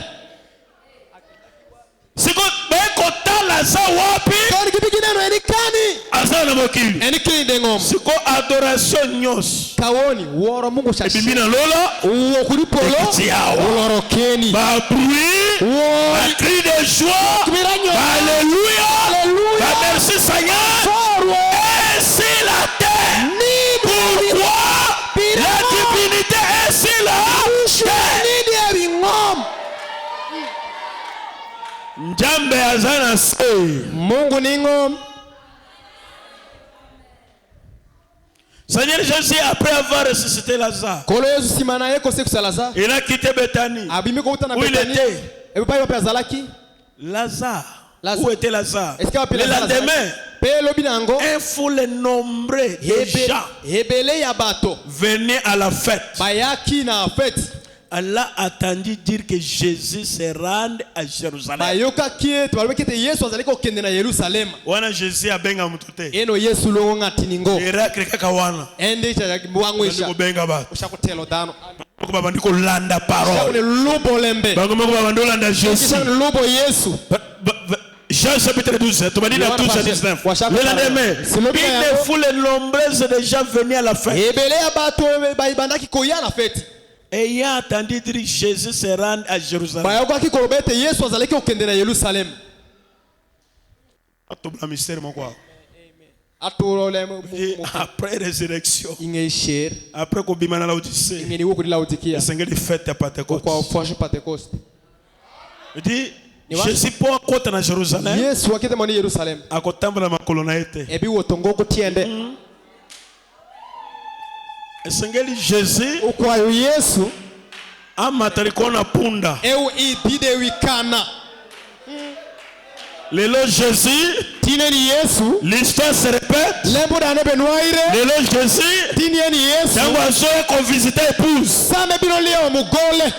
siko be ko tala sa wapi kani kibigineno enikani asana mokili enikini dengom siko adoration nyos kawoni woro mungu shashi bimina lola uwo kulipolo uloro keni ba bruit ba cri de joie alléluia ba merci Seigneur et c'est la terre pourquoi la divinité est sur la terre Njambe azana se Mungu ni ngom. Seigneur Jésus après avoir ressuscité Lazare, Kolo Yesu simana yeko se kusalaza. il a quitté Bethanie. Abimi ko utana Où il Bethanie. était? Ebe pa yope azalaki. Lazare. Lazare. Où était Lazare? Est-ce qu'il va Le lendemain, Pe lobi nango. un foule nombreux de gens Hebele ya bato. venaient à la fête. Bayaki na fête. Allah attendit dire que Jésus se rende à Jérusalem. Bayoka kie to balwe kete Yesu azalika okende na Yerusalem. Wana Jésus abenga mutute. Eno Yesu lo ngati ningo. Miracle kaka wana. Ende cha mwangwisha. Ndiko benga ba. Ushakutelo dano. Ko baba ndiko landa parole. Shakune lubo lembe. Bango moko baba ndo landa Jésus. Kisha lubo Yesu. Jean chapitre 12, tu m'as dit dans 12 à 19. Le lendemain, une foule nombreuse de gens venaient à la fête. Hebele ya bato baibandaki koya na fête. Ayant entendu dire que Jésus se rend à Jérusalem. Bayoka kolobete Yesu azaleki okende na Yerusalem. Atobla mystère mon quoi. Atolole Et après résurrection, ingeisher après qu'on bimana la Odyssée, ingeni wo kudila utikia le Seigneur dit fête à Pentecôte. kwa ufashe Pentecost. Il dit Jésus pour côté na Jérusalem. Yesu akete moni Yerusalem. Akotambula makolo na ete. Ebi wotongo kutiende. Le Seigneur dit Jésus Ukwa Yesu amatariko na punda. eu ibide wikana. Lelo Jésus, Tineni Yesu l'histoire se répète. lembo dane benwaire. Lelo Jésus, Tinieni Yesu tango azoye ko visiter épouse. same bino leo mugole.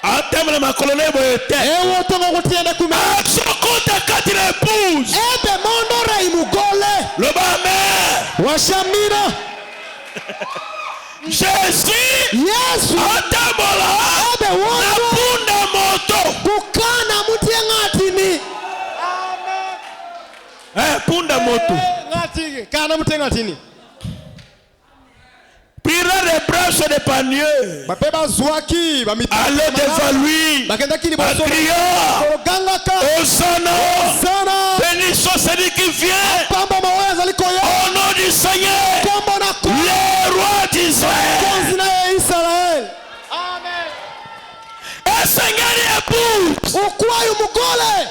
Atemle makolone boyete. Ewo tongo kutiende kume. Aksokota kati na épouse. Ebe mondo rei mugole. Le bame. Washamina. Jésus. Yesu Atambola. ebe Na wondo punda moto. kukana mutie ngatini. Punda moto. Ngati kana mutie ngatini. Pira les branches de panier. Bapeba zwaki Allez devant lui. bakenda kini En boso. criant. Gangaka Hosanna. sana. Bénissons celui qui vient. Pamba mawe zaliko ya. Au nom du Seigneur. Kombo na kwa. Le roi d'Israël. Konzina ya Israel. Amen. Et Seigneur épouse. Ukwayo mugole.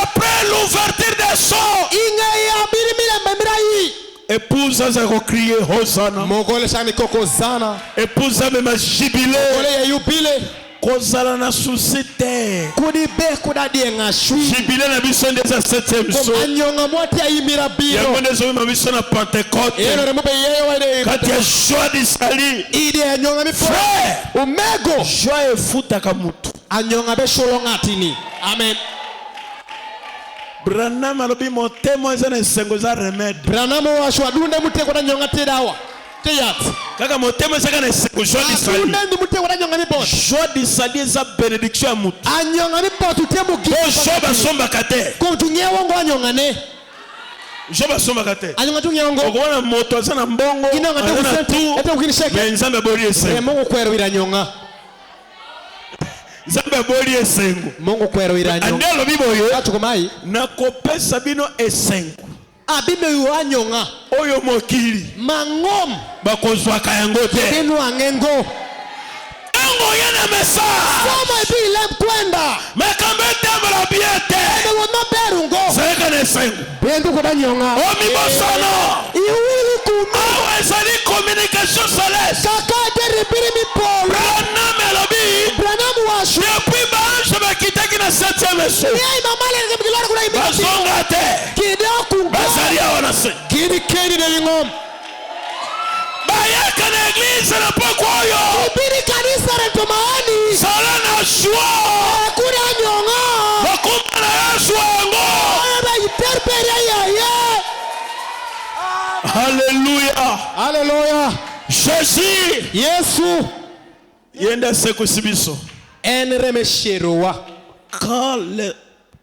Après l'ouverture des sons. Inge ya birimile memirai. Épouse a crié Hosanna. Mugole shani koko zana. Épouse a même jubilé. Mugole ya yubile. Kozala na susite. Kudi be kudadie ngashui. Jubilé na biso ndeza 7e jour. Anyonga mwati ya imirabiro. Yango ndezo ma biso na Pentecôte. Eno remobe yeyo wade. Kati ya joie d'Israël. Ide anyonga mipo. Frère. Omego. Joie efutaka mutu. Anyonga be sholo ngatini. Amen. Branham alobi motema eza na esengo za remède. Branham washo adunde muteko na nyonga tedawa. Teyat. Kaka motema eza na esengo joie d'Israël. Adunde muteko na nyonga mipo. Joie d'Israël eza bénédiction ya mutu. Anyonga mipo tutemu gi. Ko joie basombaka te. Ko tunyewo ngo anyonga ne. Joie basombaka te. Anyonga tunyewo. Okoona moto aza na mbongo. Inonga te Aza na kusenti. Ete ukinisheke. Mais Nzambe aboli esengo. Mungu kwero iranyonga. Nzambe aboli esengo. Mungu kwero iranyonga. Ande alobi boye. Atukomai. Nakopesa bino esengo. Abime yuanyonga. Oyo mokili. Mangom. Bakozwaka yango te. Binu angengo. Yango yana mesa. Kama ibi lem kwenda. Mekambe tamala biete. Ebe wama berungo. Seka na esengo. Bendu kuda nyonga. Omi bosono. Iwili kumi. Awe ezali communication céleste. Kaka deri biri mi polo. Branham alobi. Branham washu. Depuis bange septième saut. Yeye mamale ngilora kuna imika. Bazonga te. Kidogo Bazalia wanase. kidi kedi de ngom. Bayaka na église na pokoyo. Ibiri kanisa retomani. Sala na joie. Kuna nyonga. Bakuma na Yesu wango. Ba interpere ya. Alléluia. Alléluia. Jésus. Yesu. Yenda sekusibiso. En remesheroa.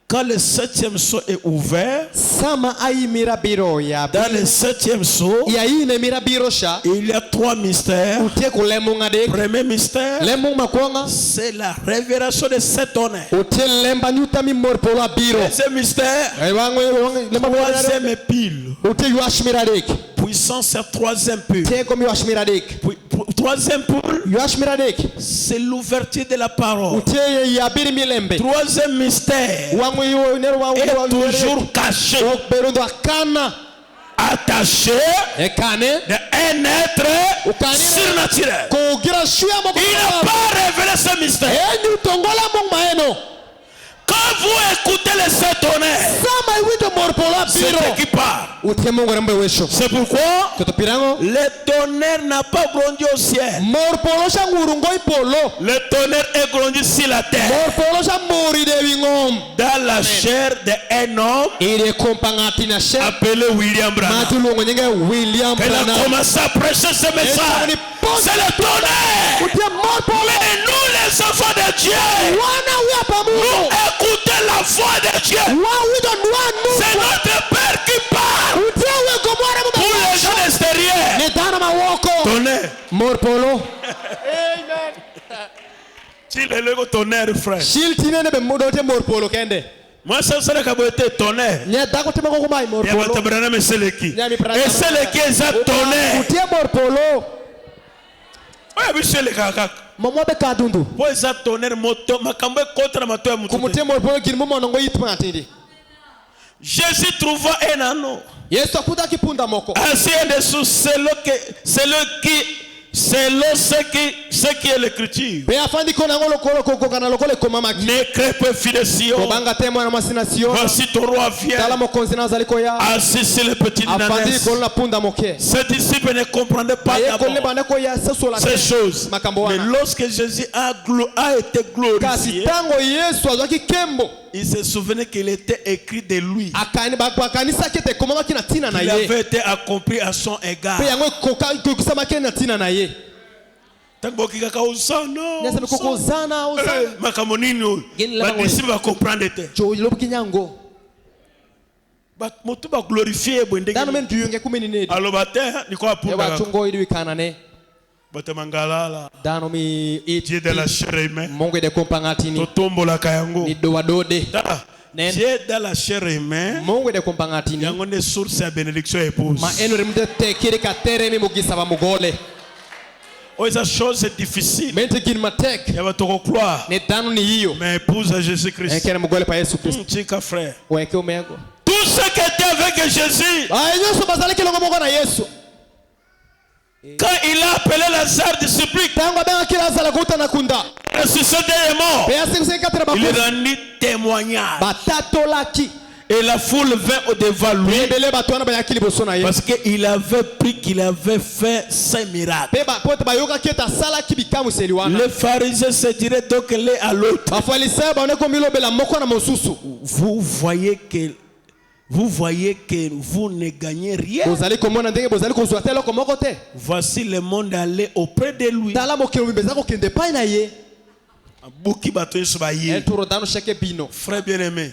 Quand le septième saut est ouvert, Sama ai mirabiro ya. dans le septième saut, Ya ine mirabiro sha. il y a 3 mystères. Utie kulemunga de. Premier mystère, Lemung makwanga. c'est la révélation de 7 honneurs. Utie lemba nyuta mi morpolo biro. Deuxième mystère, troisième pile. Utie yuash miradik. Puissance, c'est troisième pile. Tie komi yuash miradik. Troisième pile, Yuash miradik. c'est l'ouverture de la parole. Utie ya biri milembe. Troisième mystère Wangu yo nero wangu est toujours caché, berundo akana. attaché Ekane. d'un être surnaturel. Kugira shuya mo. Il n'a pas révélé ce mystère. Enyu tongola mong maeno. Quand vous écoutez les 7 honneurs, Sama iwito morpolo c'est biro. ce qui parle. Utie mungu rembe wesho. C'est pourquoi Toto pirango. le tonnerre n'a pas grandi au ciel. Morpolo sha ngurungo ipolo. Le tonnerre est grandi sur la terre. Morpolo sha mori de wingom. Dans la chair d'un homme Ire kompangati na she. appelé William Branham. Matulungu nyenge William Elle a Branham. commencé à prêcher ce message. C'est le tonnerre. Utie morpolo. Mais nous, les enfants de Dieu, Wana uya nous pamuno. écoutons la voix de Dieu. Wa wido nwanu. C'est notre Père qui parle. Utie we gomora Pour mba. les gens extérieurs. Ne dana mawoko. Tonnerre. Morpolo. Tu le tonnerre, frère. Shiltine ne be modote morpolo kende. Moi, ça serait comme tonnerre. Ne dako tema ko kumai Et morpolo. c'est le qui. Et c'est le qui est un tonnerre. Utie morpolo. Ouais, monsieur le kaka. Mamo be kadundu. Pour ça tonnerre moto, makambo contre ma toile mutu. Kumutie morpolo kirimo monongo yitma atindi. Jésus trouva un anneau. Yesu akuta kipunda moko. Assis en dessous, ce qui est l'écriture. Be afandi kona ngolo koko kana lokole koma maki. Ne crée pas fille de Sion. Obanga temo na masina Sion. Voici ton roi vient. Tala mokonzi nazaliko ya. Assis sur le petit Afandi Nanès. kona punda moke. Ces disciples ne comprenaient pas Aye kole d'abord banako ya sesola. ces choses. Makambo Mais wana. lorsque Jésus a été Kasi glorifié, tango Yesu azwaki kembo. il se souvenait qu'il était écrit de lui. Akani bakwa kanisa kete koma kina tina na Il ye. avait été accompli à son égard. Pe yango kusama kena tina na ye. Tangoki kaka osana. Nyasa mekoko zana osana. Makambo nini oyo? Geni la Badisciples va comprendre te. Jo lobu kinyango. Moto ba glorifier bwende. Dano men tuyunge kumeni nedi. Aloba te niko apunda. Ewa chungo ili wikanane. Bate mangalala. Dano mi Dieu de la chair humaine. Mungu de kompangatini. Totombola kayango. Ni doa dode. Dieu de la chair humaine. Mungu de kompangatini. Yango ne source ya bénédiction épouse. Ma eno remde tekiri katere mi mugisa ba mugole. Oh, esa chose est difficile. Mente kin matek. Ya batoko croire. Ne dano ni hiyo. Mais épouse à Jésus-Christ. Enkene mugole pa Yesu Kristo. Chika frère. Weke umego. Tout ce qui était avec Jésus. Yesu bazali kilongo moko na Yesu. Quand il a appelé Lazare de supplique. Tango benga kila zala kuta na kunda. Ressuscité des morts. Il rendit témoignage. Batato laki. Et la foule vint au-devant lui. Parce qu'il avait pris qu'il avait fait 5 miracles. Les pharisiens se diraient donc l'un à l'autre. Vous voyez que vous ne gagnez rien. Voici le monde allait auprès de lui. Frère bien-aimé,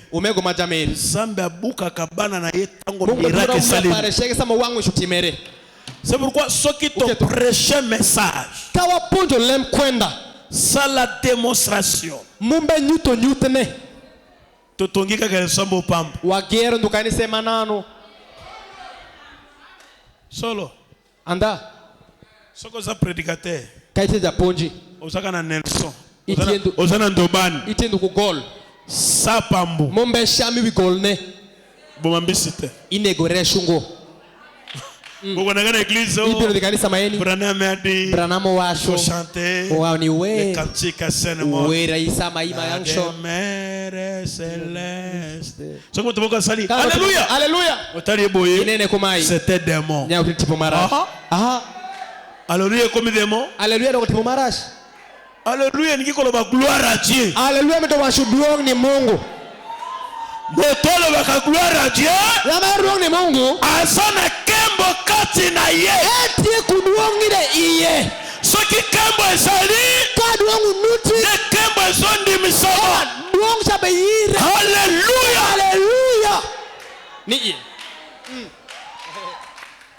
c'est pourquoi ceux qui t'ont prêché message, ça la démonstration. Solo. Anda. Soko za prédicateur. Kaite japonji. Osaka na Nelson. Itiendu. Osana Ndobani. Itiendu ku gol. Sapambu. Mombe shami wi gol ne. Bomambisite. Inegore shungo. Bogana église. Ibiro dikanisa maeni. Branham a dit. Branamo washo. Chanter. Wao ni Les we. cantiques à Saint-Mort. We raisa maima yangsho. Mère céleste. Ce que tu veux salir. Alléluia. Alléluia. Otari boye. Inene kumai. C'était démon. Nya utipo marash. Aha. Alléluia comme démon. Alléluia ndo utipo marash. Alléluia ni kiko ba gloire à Dieu. Alléluia mto washuduong ni Mungu. Botolo ba gloire à Dieu. Yamaruong ni Mungu. Asana kembo kati na ye. Eti kuduongire iye. Soki kembo ezali. Kaduongu nuti. Ne kembo ezondi misoma. Duong chabe yire. Alléluia. Alléluia. Ni iye.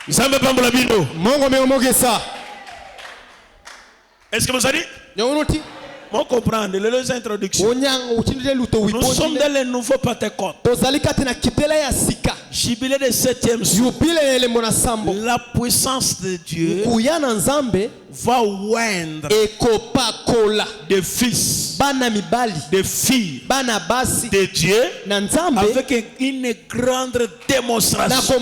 Nzambe pambola bino. Mungu meomogesa. Est-ce que vous savez? Nyunuti. Moi comprendre les introductions. Nous sommes dans le nouveau Pentecôte. Jubilé de 7e jour. La puissance de Dieu va oindre des fils, des filles de Dieu avec une grande démonstration.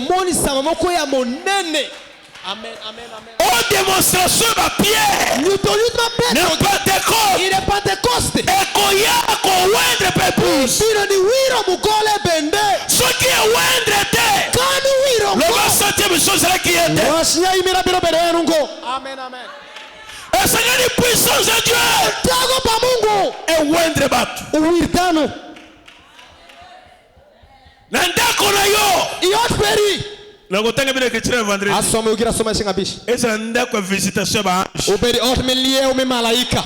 Amen, amen, amen. Oh, démonstration ma pierre. Ne Pentecôte. Il est Pentecôte. Et koya ko wendre pepus. Bino ni wiro mukole bende. Ce qui est wendre te. Kanu wiro. Le 27e chose là qui était. Washia imira biro bende nungo. Amen, amen. Et c'est une puissance de Dieu. Tago pa Mungu. Et wendre batu. Uwirtano. Nandako na yo. Iot peri. Nakotanga bile kichira vendredi. Asome ugira soma shinga bishi. Esa ndako visitation ba ange. Oberi otmelie ume malaika.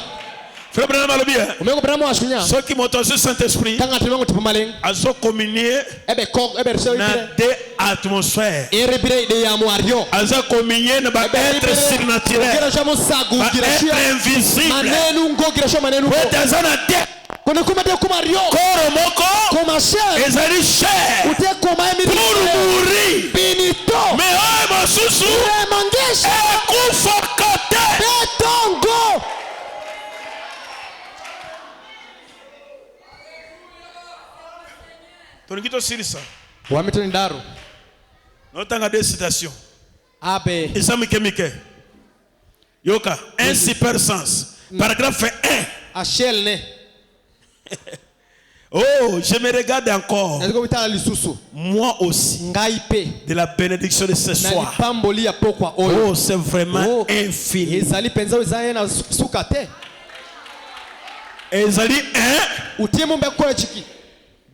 Frère Branham alobia. Umeko Branham ashunya. Ceux qui montent sur Saint-Esprit. Tanga timango tipo maleng. Azo communier. Ebe kok ebe reso na de atmosphère. Erebire de yamuario. Azo communier na ba être surnaturel. Ugira shamo sagu ugira shia. Invisible. Manenu ngo ugira shamo manenu. Wetazana de. Kono kuma de kumario. Koro moko. Koma cher. Ezali cher. Ute koma emiri. Pour mourir. Binito. Mais oh masusu. Remangesha. Ekufokate. Betongo. Tonikito sirisa. Wamito ndaro. Notanga des citations. Abe. Isamike. Yoka. Un super sens. Paragraphe 1. Achel ne. Oh, je me regarde encore. Moi aussi. De la bénédiction de ce soir. Oh, c'est vraiment infini. Ezali 1.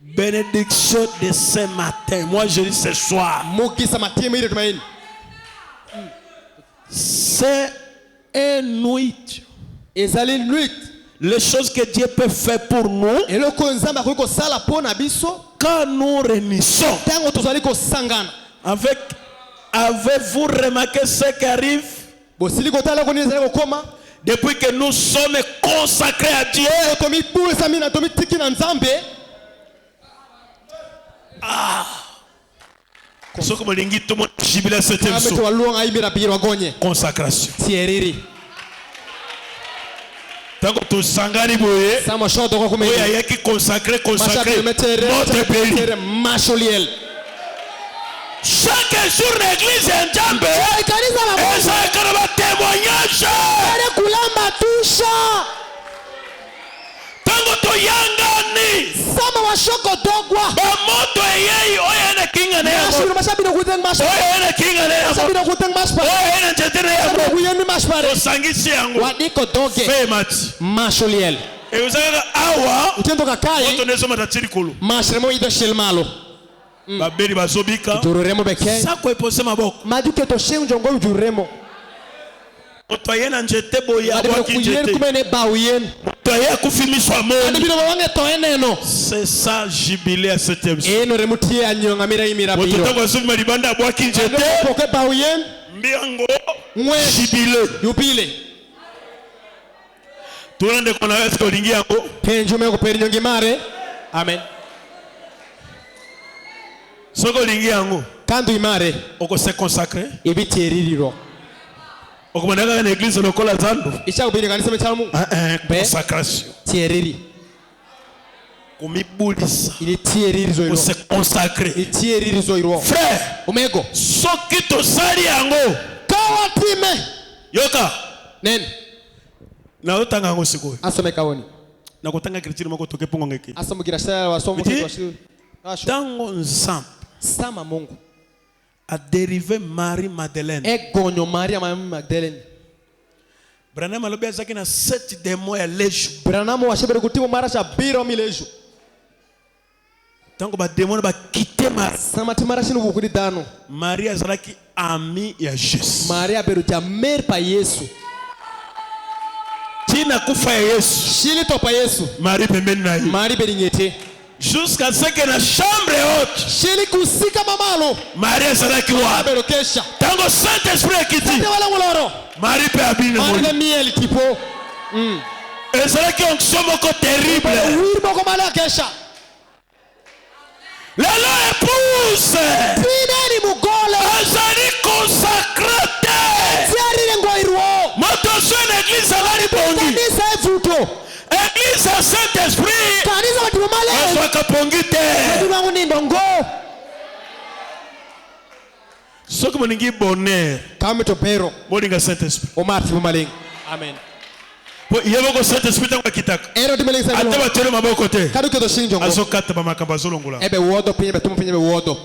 Bénédiction de ce matin. Moi, je dis ce soir. C'est une nuit. Ezali nuit. Les choses que Dieu peut faire pour nous quand nous réunissons. Avez-vous remarqué ce qui arrive depuis que nous sommes consacrés à Dieu? Consacration. Tango to sangari boye. Oya yaki consacré notre pays. Chaque jour l'église est en jambe. Et ça est un témoignage. Tango to yangani. Sama washoko dogwa. Bamoto yeye oya na kinga na yako. Oya na kinga na yako. Oya na chetene yako. Osangisi yangu. Wadiko doge. Femati. Masholiel. E usanga awa. Utendo kakai. Oto neso matachiri kulu. Mashremo ida shilmalo. Babeli basobika. Jururemo beke. Sako epose maboko. Maduke to shengu jongo jururemo. Otoyena njete boya waki njete. Otoye kufimiswa moni. C'est ça jubilé à 7e jour. Ototango asubi maribanda waki njete. Mbiango jubilé. Tuende kona wetu kolingi yango. Penjume ko perinyongi mare. Amen. Soko lingi yango. Kandu imare. Oko se consacrer. Ibitieririro. Okumandaka na église lokola zando. Isha kubiri kanisa mechalamu. Consacration. Tieriri. komibulisa Il est tiré pour rizo. se consacrer. Il est tiré rizo iro. Frère, Omego. soki tosali yango Kawa time. yoka Nen. na otanga yango sikoyo Asome kawoni. na kotanga kritiri moko toke pongo ngeki Asomugira sala wasomo Miti? kwa shiru. Asho. tango nzambe Sama Mungu. a dérivé Marie Madeleine. Egonyo Maria Magdalene. Branham alobi azaki na 7 démons ya lejo. Branham washebere kutibu mara cha biro milejo. Tango ba démons ba quitter Marie. Sama timara shinu bukuri dano. Marie azalaki ami ya Jésus. Maria beru cha mer pa Yesu. Tina kufa ya Yesu. Shili to pa Yesu. Marie pembeni na ye. Marie beringete. Jusqu'à ce que na chambre haute. Shili kusika mamalo. Marie azalaki wa. Beru kesha. Tango Saint-Esprit ekiti. Ate wala ngoloro. Marie pe abine Marie mo. de miel tipo. Ezalaki onction moko terrible. Oui moko mala kesha. Lelo épouse. Pineni mugole. Azali consacré. Tiari ngoirwo. Moto so na église alali bongi. Kanisa evuto. Église ya Saint-Esprit. Kanisa watu male. Azwaka pongi te. Watu wangu ni ndongo. Soki moningi bonheur. Kame to pero. Moninga Saint-Esprit. Omati maling. Amen. Po yeboko Saint-Esprit tango kitaka. Ero dimeling sa. Ate batelo maboko te. Kadu kedo shinjongo. Azokata ba makambo azolongola. Ebe wodo pinye betumu pinye be wodo.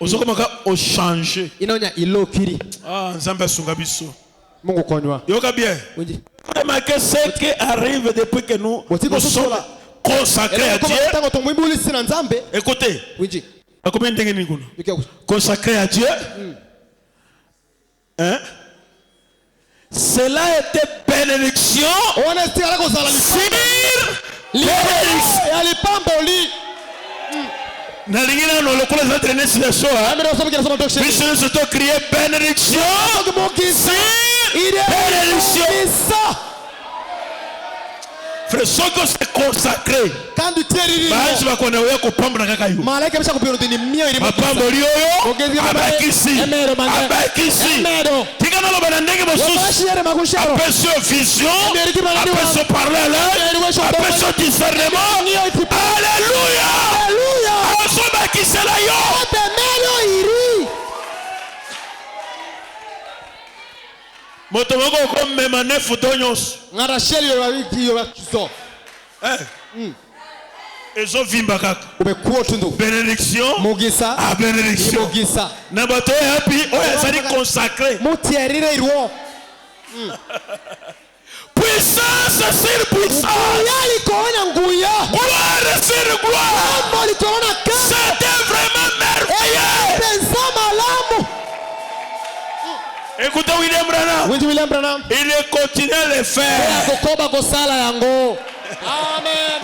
Ozoko maka o changer. Inonya ilo kiri. Ah, Nzambe asunga biso. Mungu konywa. Yoka bien. Unji. Remarquez ce qui arrive depuis que nous sommes consacrés à Dieu. Tango to mwibuli sina Nzambe. Écoutez. Unji. Akombien ndenge ni kuna? Bikia. Consacré à Dieu. Hein? Cela était bénédiction On est tiré comme ça la sur bénédiction. Et ali pamboli. na lingine no lokola za traîner sur la show. Amero somo kila somo dokshi. Puis se to crier bénédiction. Bénédiction. Frère, soko se consacré. Quand tu tires Baje bakona uya kupamba kaka yu. malaika msha kupiro ndini mia ili Mapambo liyo abakisi. Abakisi. Tika na loba na ndenge mosusu. Washire makusharo. Apeso vision. Apeso parler à l'âme. Apeso discernement. Alléluia. Alléluia. Asobakisela yo. Temelo iri. Moto moko ko mema nefu donyos. Ngara sheli yo wiki yo kiso. Ezo vimba kaka. Umekuwa tundu. Bénédiction. Mugisa. Ah, bénédiction. Mugisa. Na bato happy. Oya zali consacré. Mutierire irwo. Puissance sur puissance. Yali koona nguya. Gloire sur gloire. Mbali koona kama. C'était vraiment merveilleux. Pensa malamu. Écoutez William Branham. Winji William Branham. Il continue à le faire. Kokoba kosala yango. Amen.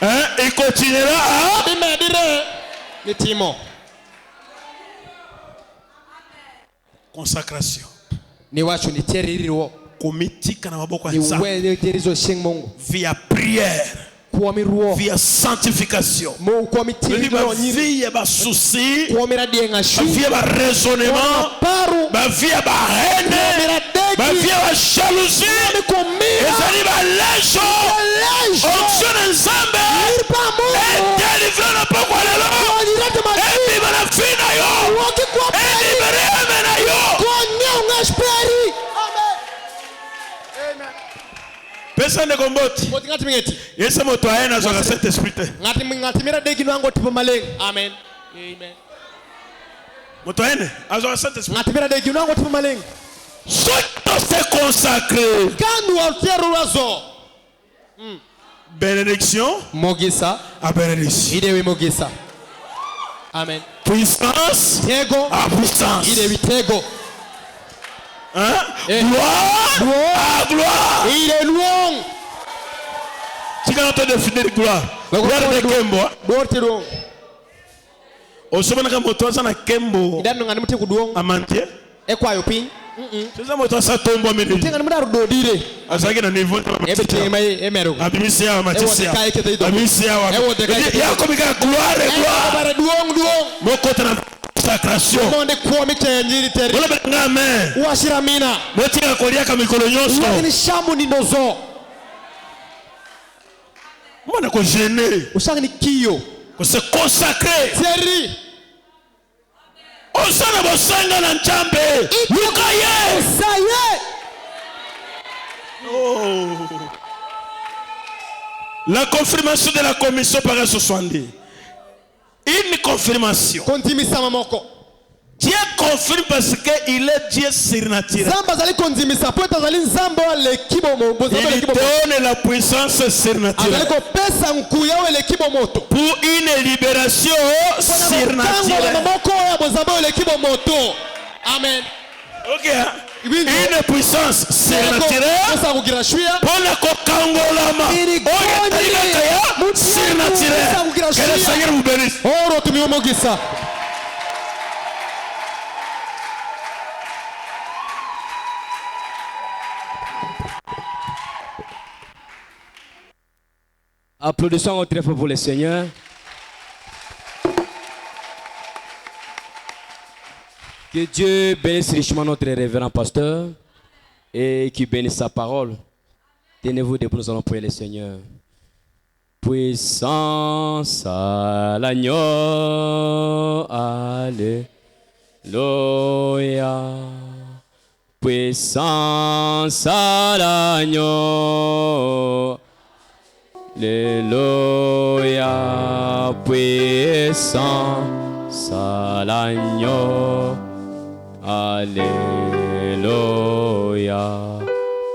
Hein? Il continuera à. Bimedire. Nitimo. Consacration. Ni wacho ni teririrwo. Komitika na maboko ya Ni Nzambe. wewe terizo shing Mungu. Via prière. Kwa miruo. Via sanctification. Mo kwa mitiriro nyiri. Via ba souci. Kwa miradi ngashu. Via ba raisonnement. Paru. Ba via ba haine. Ba via ba jalousie. Ezali ba lejo. Onction Nzambe. Délivré na poko lelo. Ebi bana fina yo. Ebi bere na yo. Konya ngashperi. Pesa ne komboti. Ngati mingeti. Yese moto aena zo la Saint Esprit. Ngati mira degi no ango tipo maleng. Amen. Amen. Moto aena azo la Saint Esprit. Ngati mira degi no ango tipo maleng. Soto se consacré. Kandu altiero razo. Bénédiction. Mogisa. À bénédiction. Idewe mogisa. Amen. Puissance. Tego. À puissance. Idewe tego. Hein? Gloire. À gloire. Il est loin. Tu quand on définir gloire. Gloire de Kembo. Bortero. Osomana kama moto sana Kembo. Ndano ngani muti kuduong. Amantie. Ekwayo pin. Sasa moto sa tombo mimi. Tenga nimda rudodire. Azaki na niveau. Ebe tema emero. Abimisi ya matisi ya. Abimisi ya. Yako bika gloire gloire. Bare duong. Moko tena consacration. Monde kwa mite njiri teri. Wala benga amen. Uashira mina. Motika kolia kama mikolo nyonso. Ni shamu ni nozo. Moi, je suis gêné. Ushaka ni kiyo. Je se consacrer. Thierry. Osana bosanga na Nzambe. Lukaye. Ça y est. Oh. La confirmation de la commission paraît 70. Une confirmation. Kondimisa mamoko. Dieu confirme parce qu'il est Dieu surnaturel. Zamba zali kondimisa po tazali nzambo lekibo mo. Il donne la puissance surnaturelle. Azali ko pesa nkuya we lekibo moto. Pour une libération surnaturelle. Mamoko ya bozambo lekibo moto. Amen. Ok. Une puissance surnaturelle. Pour la kokangolama. Surnaturelle. Que le Seigneur vous bénisse. Oro tumiyomogisa. Applaudissons très fort pour le Seigneur. Que Dieu bénisse richement notre révérend pasteur et qu'il bénisse sa parole. Tenez-vous debout, nous allons prier le Seigneur. Puissance à l'agneau, alléluia. Puissance à l'agneau. Alléluia, puissance à l'agneau. Alléluia,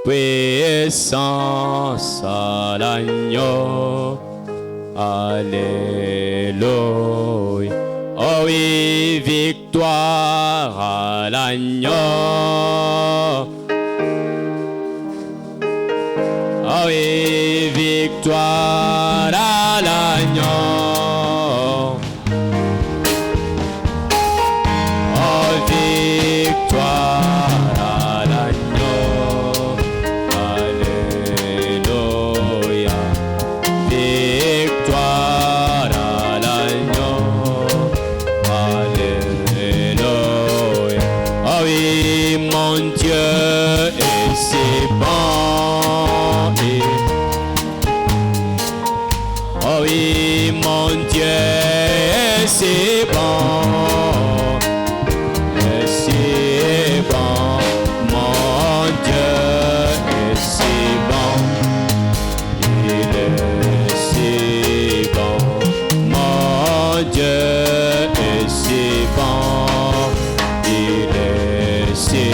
puissance à l'agneau. Alléluia. Oh oui, victoire à l'agneau. Oh oui, victoire à l'agneau. Oh, victoire à l'agneau. Alléluia. Victoire à l'agneau. Alléluia. Oh oui, mon Dieu, et c'est bon. Oh oui, mon Dieu, c'est bon, c'est bon, mon Dieu, c'est bon, il est si bon, mon Dieu, c'est bon, il est si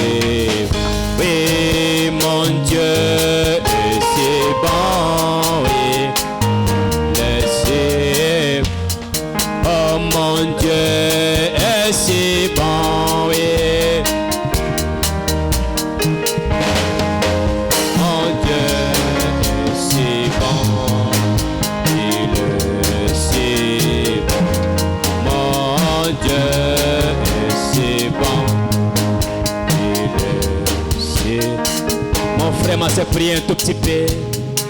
bon, oui, mon Dieu, c'est bon, oui. Oh mon Dieu, est si bon, oui. Mon Dieu est si bon, il est si bon. Mon Dieu est si bon, il est si bon. Mon frère m'a fait prier un tout petit peu.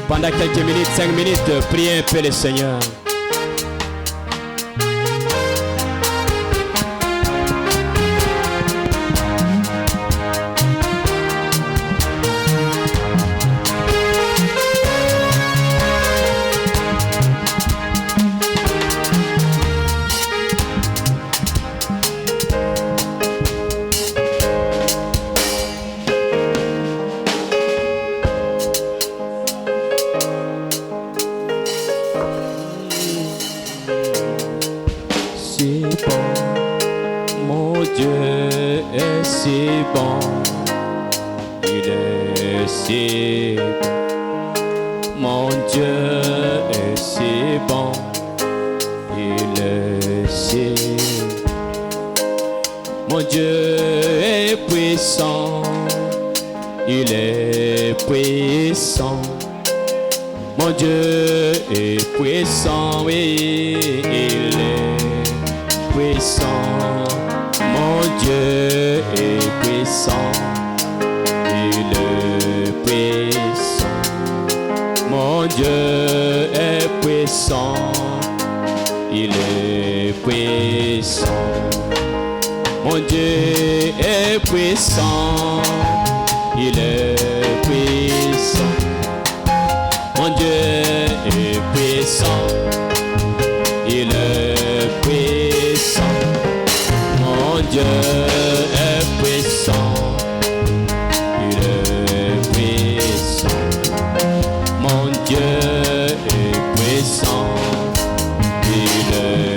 Pendant quelques minutes, 5 minutes, priez un peu le Seigneur. Mon Dieu est si bon, il est si bon. Mon Dieu est si bon, il est si bon. Mon Dieu est puissant, il est puissant. Mon Dieu est puissant, oui, il est puissant. Mon Dieu est puissant, il est puissant. Mon Dieu est puissant, il est puissant. Mon Dieu est puissant, il est puissant. Mon Dieu est puissant. puissant. Il est puissant. Mon Dieu est puissant. Il est puissant. Mon Dieu est puissant. Il est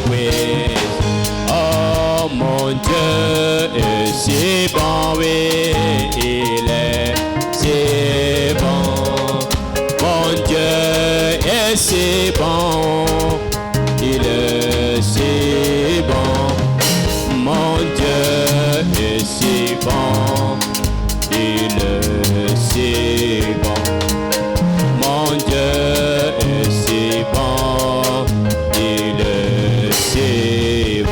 puissant. Oh, mon Dieu est si bon, oui, il est si bon. Mon Dieu est si bon. Il est si bon. Mon Dieu est si bon. Il est si bon. Mon Dieu est si bon. Il est si bon.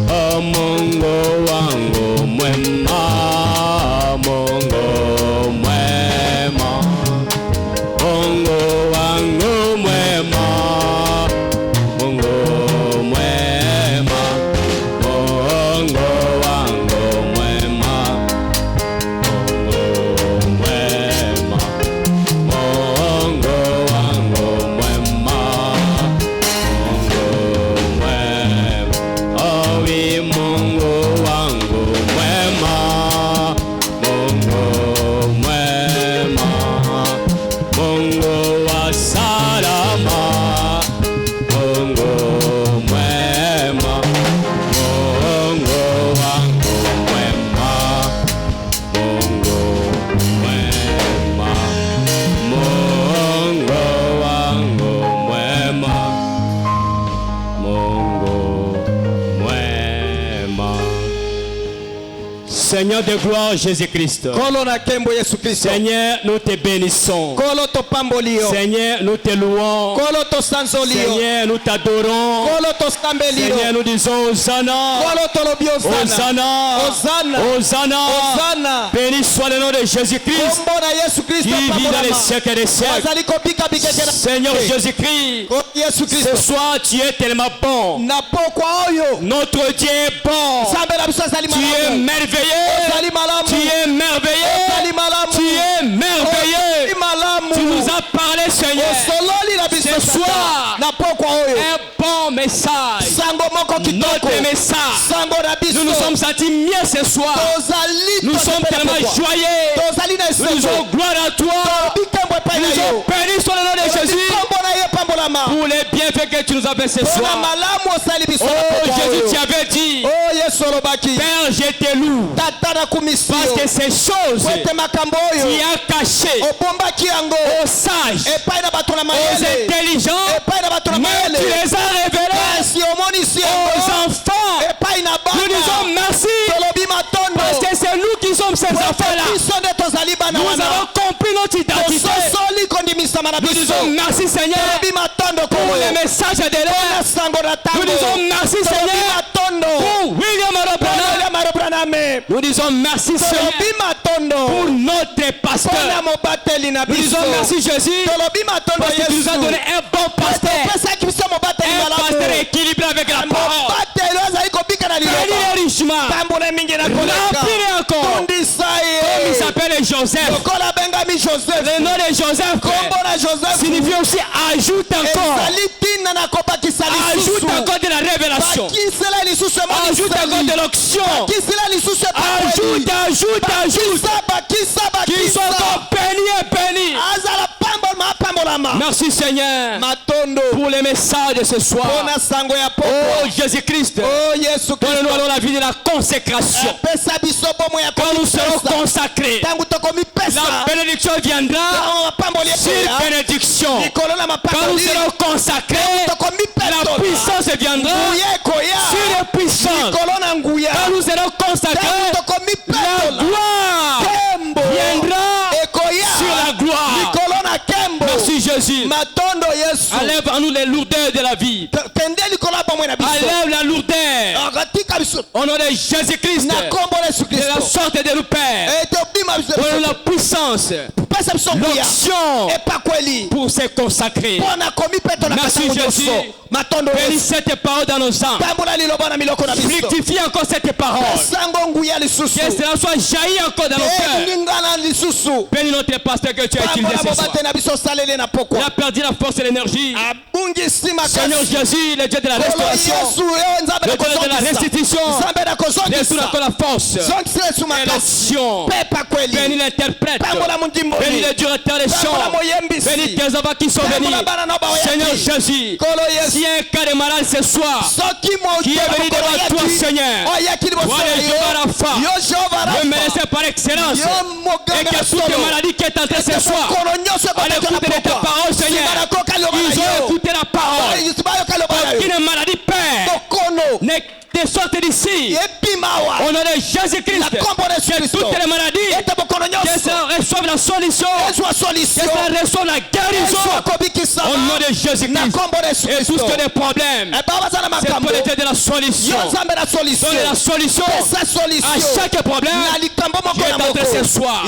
Oh, Mungu wangu mwema. Mungu mwema. Mungu wangu mwema. Mungu mwema. Mungu wangu mwema. Mungu mwema. Mungu wangu mwema. Mungu mwema. Oh, oui, Mungu wangu mwema. Mungu mwema. Mungu wa salama. Mungu mwema. Mungu wangu mwema. Mungu mwema. Mungu wangu mwema. Mungu mwema. Seigneur de gloire Jésus-Christ. Kolo na kembo Yesu Kristo. Seigneur, nous te bénissons. Kolo to pambolio. Seigneur, nous te louons. Kolo to sansolio. Seigneur, nous t'adorons. Kolo to stambelio. Seigneur, nous disons Hosanna. Kolo to lobio sana. Hosanna. Hosanna. Hosanna. Hosanna. Béni soit le nom de Jésus-Christ Kombo na Yesu qui Kristo vit dans les siècles des siècles. Wazali kopika bikete na. Seigneur Jésus-Christ, Ko Yesu ce Kristo. soir tu es tellement bon. Na pokwa oyo. Notre Dieu est bon. Sambe na biso azali Tu es malamu. merveilleux. Azali malamu. Tu es merveilleux. Azali malamu. Tu es merveilleux. Azali malamu. Tu nous as parlé, Seigneur. Sololi na biso Ce soir, na pokwa oyo. un bon message. Sango moko kitoko. Notre message. Sango na biso. Nous nous sommes sentis mieux ce soir. Tozali Nous sommes tellement joyeux. Tozali na Nous disons gloire à toi. Bikambo epai Nous na disons yo. béni soit le nom de Jésus Kombo na ye pambolama. pour les bienfaits que tu nous as fait ce Mpona soir. malamu osali biso na Oh pokwa Jésus, oyo. tu avais dit, Oh Yesu olobaki. Père, je te loue. Tata na kumisio. Parce que ces choses Kwete makambo oyo. tu as cachées Obombaki yango. aux sages, Epai na bato na aux mayele. intelligents, Epai na bato na mais tu mayele. les as révélés Kasi omonisi aux yango. enfants. Epai na Nous disons bana. merci Tolobi matondo. parce que c'est nous qui sommes ces enfants-là. Biso nde tozali bana Nous wana. avons compris notre identité. Tososoli kondimisama na Nous biso. disons merci Seigneur Tolobi matondo pour koyo. les messages de Mpona l'air. sango na tango. Nous disons merci Tolobi Seigneur matondo. pour William Arobana. William Arobraname. Nous disons merci Seigneur Tolobi matondo. pour notre Mpona pasteur. mobateli na Nous biso. disons merci Jésus Tolobi matondo parce que tu nous as donné Yesu. un bon pasteur. Opesaki biso mobateli Un pasteur malamu. équilibré avec la parole. Mobateli oyo azali kobika na liloba. Béni richement. Pambona mingi na koleka. Remplis encore. Tondisa Comme il ye. s'appelle Joseph. Lokola bengami Joseph. Le nom de Joseph Kombo na Joseph. signifie aussi ajoute encore. Ezali tina na kobakisa lisusu. Ajoute encore de la révélation. Bakisela lisusu Ajoute encore de l'onction. Bakisela lisusu Ajoute, ajoute. Bakisa Qu'ils soient encore bénis et bénis. azala pambolama. Merci Seigneur Matondo. pour les messages de ce soir. Mpona sango ya Oh pokwa. Jésus-Christ. Oh Yesu Donne-nous Kristo. alors la vie de la consécration. Pesa biso bomo ya Quand nous serons komipesa. consacrés, Tangu tokomipesa. la bénédiction viendra Mapamboli sur ekoya. bénédiction. Likolo na Quand nous mapamboli. serons consacrés, la puissance viendra Nguya ekoya. sur les puissances. Likolo na nguya. Quand nous serons consacrés, Tangu la tokomipetola. gloire Kembo. viendra Ekoya. sur la gloire. Likolo na kembo. Merci Jésus. Matondo Yesu. Enlève en nous les lourdeurs de la vie. Kende likolo ya bomoi na biso. Enlève la lourdeur. Akatika biso. Au nom de Jésus-Christ. Na kombo na Yesu De la Kristo. sorte de nous Père. Etobima biso. Donne-nous la puissance l'onction pour se consacrer. Merci Jésus. Bénis cette parole dans nos âmes. Fructifie encore cette parole. Que cela soit jailli encore dans nos cœurs. Bénis notre pasteur que tu as utilisé ce soir. Il a perdu la force et l'énergie. Seigneur Jésus, le Dieu de la restauration, le Dieu de la restitution, laisse-nous encore la force et l'action. Bénis l'interprète, bénis le directeur des chants, bénis tes enfants qui sont venus. Seigneur Jésus, s'il y a un cas de malade ce soir qui est venu devant toi, Seigneur, voilà Jéhovah Rapha, le médecin par excellence, et que toutes les maladies qui est entrées ce soir, à l'écoute de ta parole, Seigneur, ils ont écouté la parole. Aucune maladie perd ne sortent d'ici. Au nom de Jésus-Christ, que toutes les maladies, que ça reçoive la solution, que ça reçoive la guérison. Au nom de Jésus-Christ. Et tout ce qui est des problèmes, c'est toi le Dieu de la solution. Donne la solution à chaque problème qui est entré ce soir.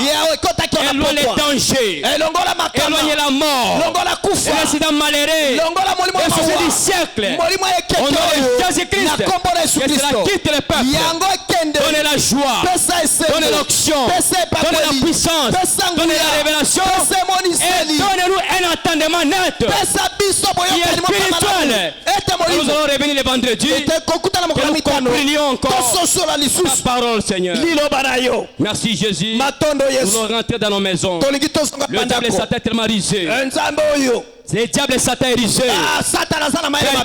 Éloigne les dangers, éloigne la mort, et l'incident malheureux, et société du siècle. Au nom de Jésus-Christ, que cela quitte le peuple. Donnez la joie, donnez l'onction, donnez la puissance, donnez la révélation, et donnez-nous un entendement net qui est spirituel. Nous allons revenir le vendredi, que nous comprenions encore la parole, Seigneur. Merci Jésus. Nous allons rentrer dans nos maisons. Le diable et Satan est tellement risé. Le diable et Satan est risé.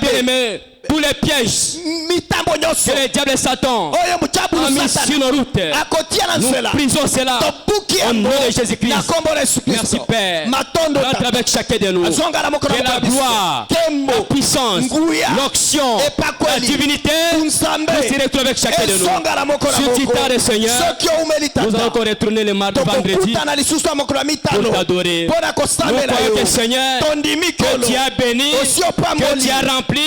Bien-aimé, tous les pièges que le diable et Satan ont mis sur nos routes, nous brisons cela au nom de Jésus-Christ. Merci Père. Rentre avec chacun de nous. Que la gloire, la puissance, l'onction, la divinité puisse retrouver avec chacun de nous. Sur Titan, Seigneur, nous allons encore retourner le mardi, vendredi pour t'adorer. Nous croyons que Seigneur, que tu as béni, que tu as rempli,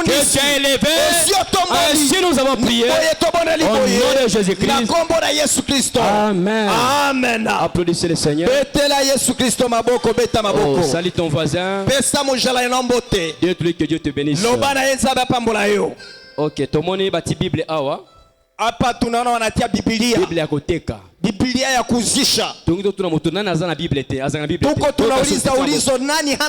que tu as élevé. Ainsi nous avons prié au nom de Jésus-Christ. Amen. Amen. Applaudissez le Seigneur. Oh, salut ton voisin. Dieu que Dieu te bénisse. Ok, tomoni bati Bible awa. Hapa tunaona wanatia Biblia. Biblia koteka. Biblia ya kuzisha. Tungizo tunamutuna na zana Bible te, azana Bible te. Tuko tunauliza ulizo nani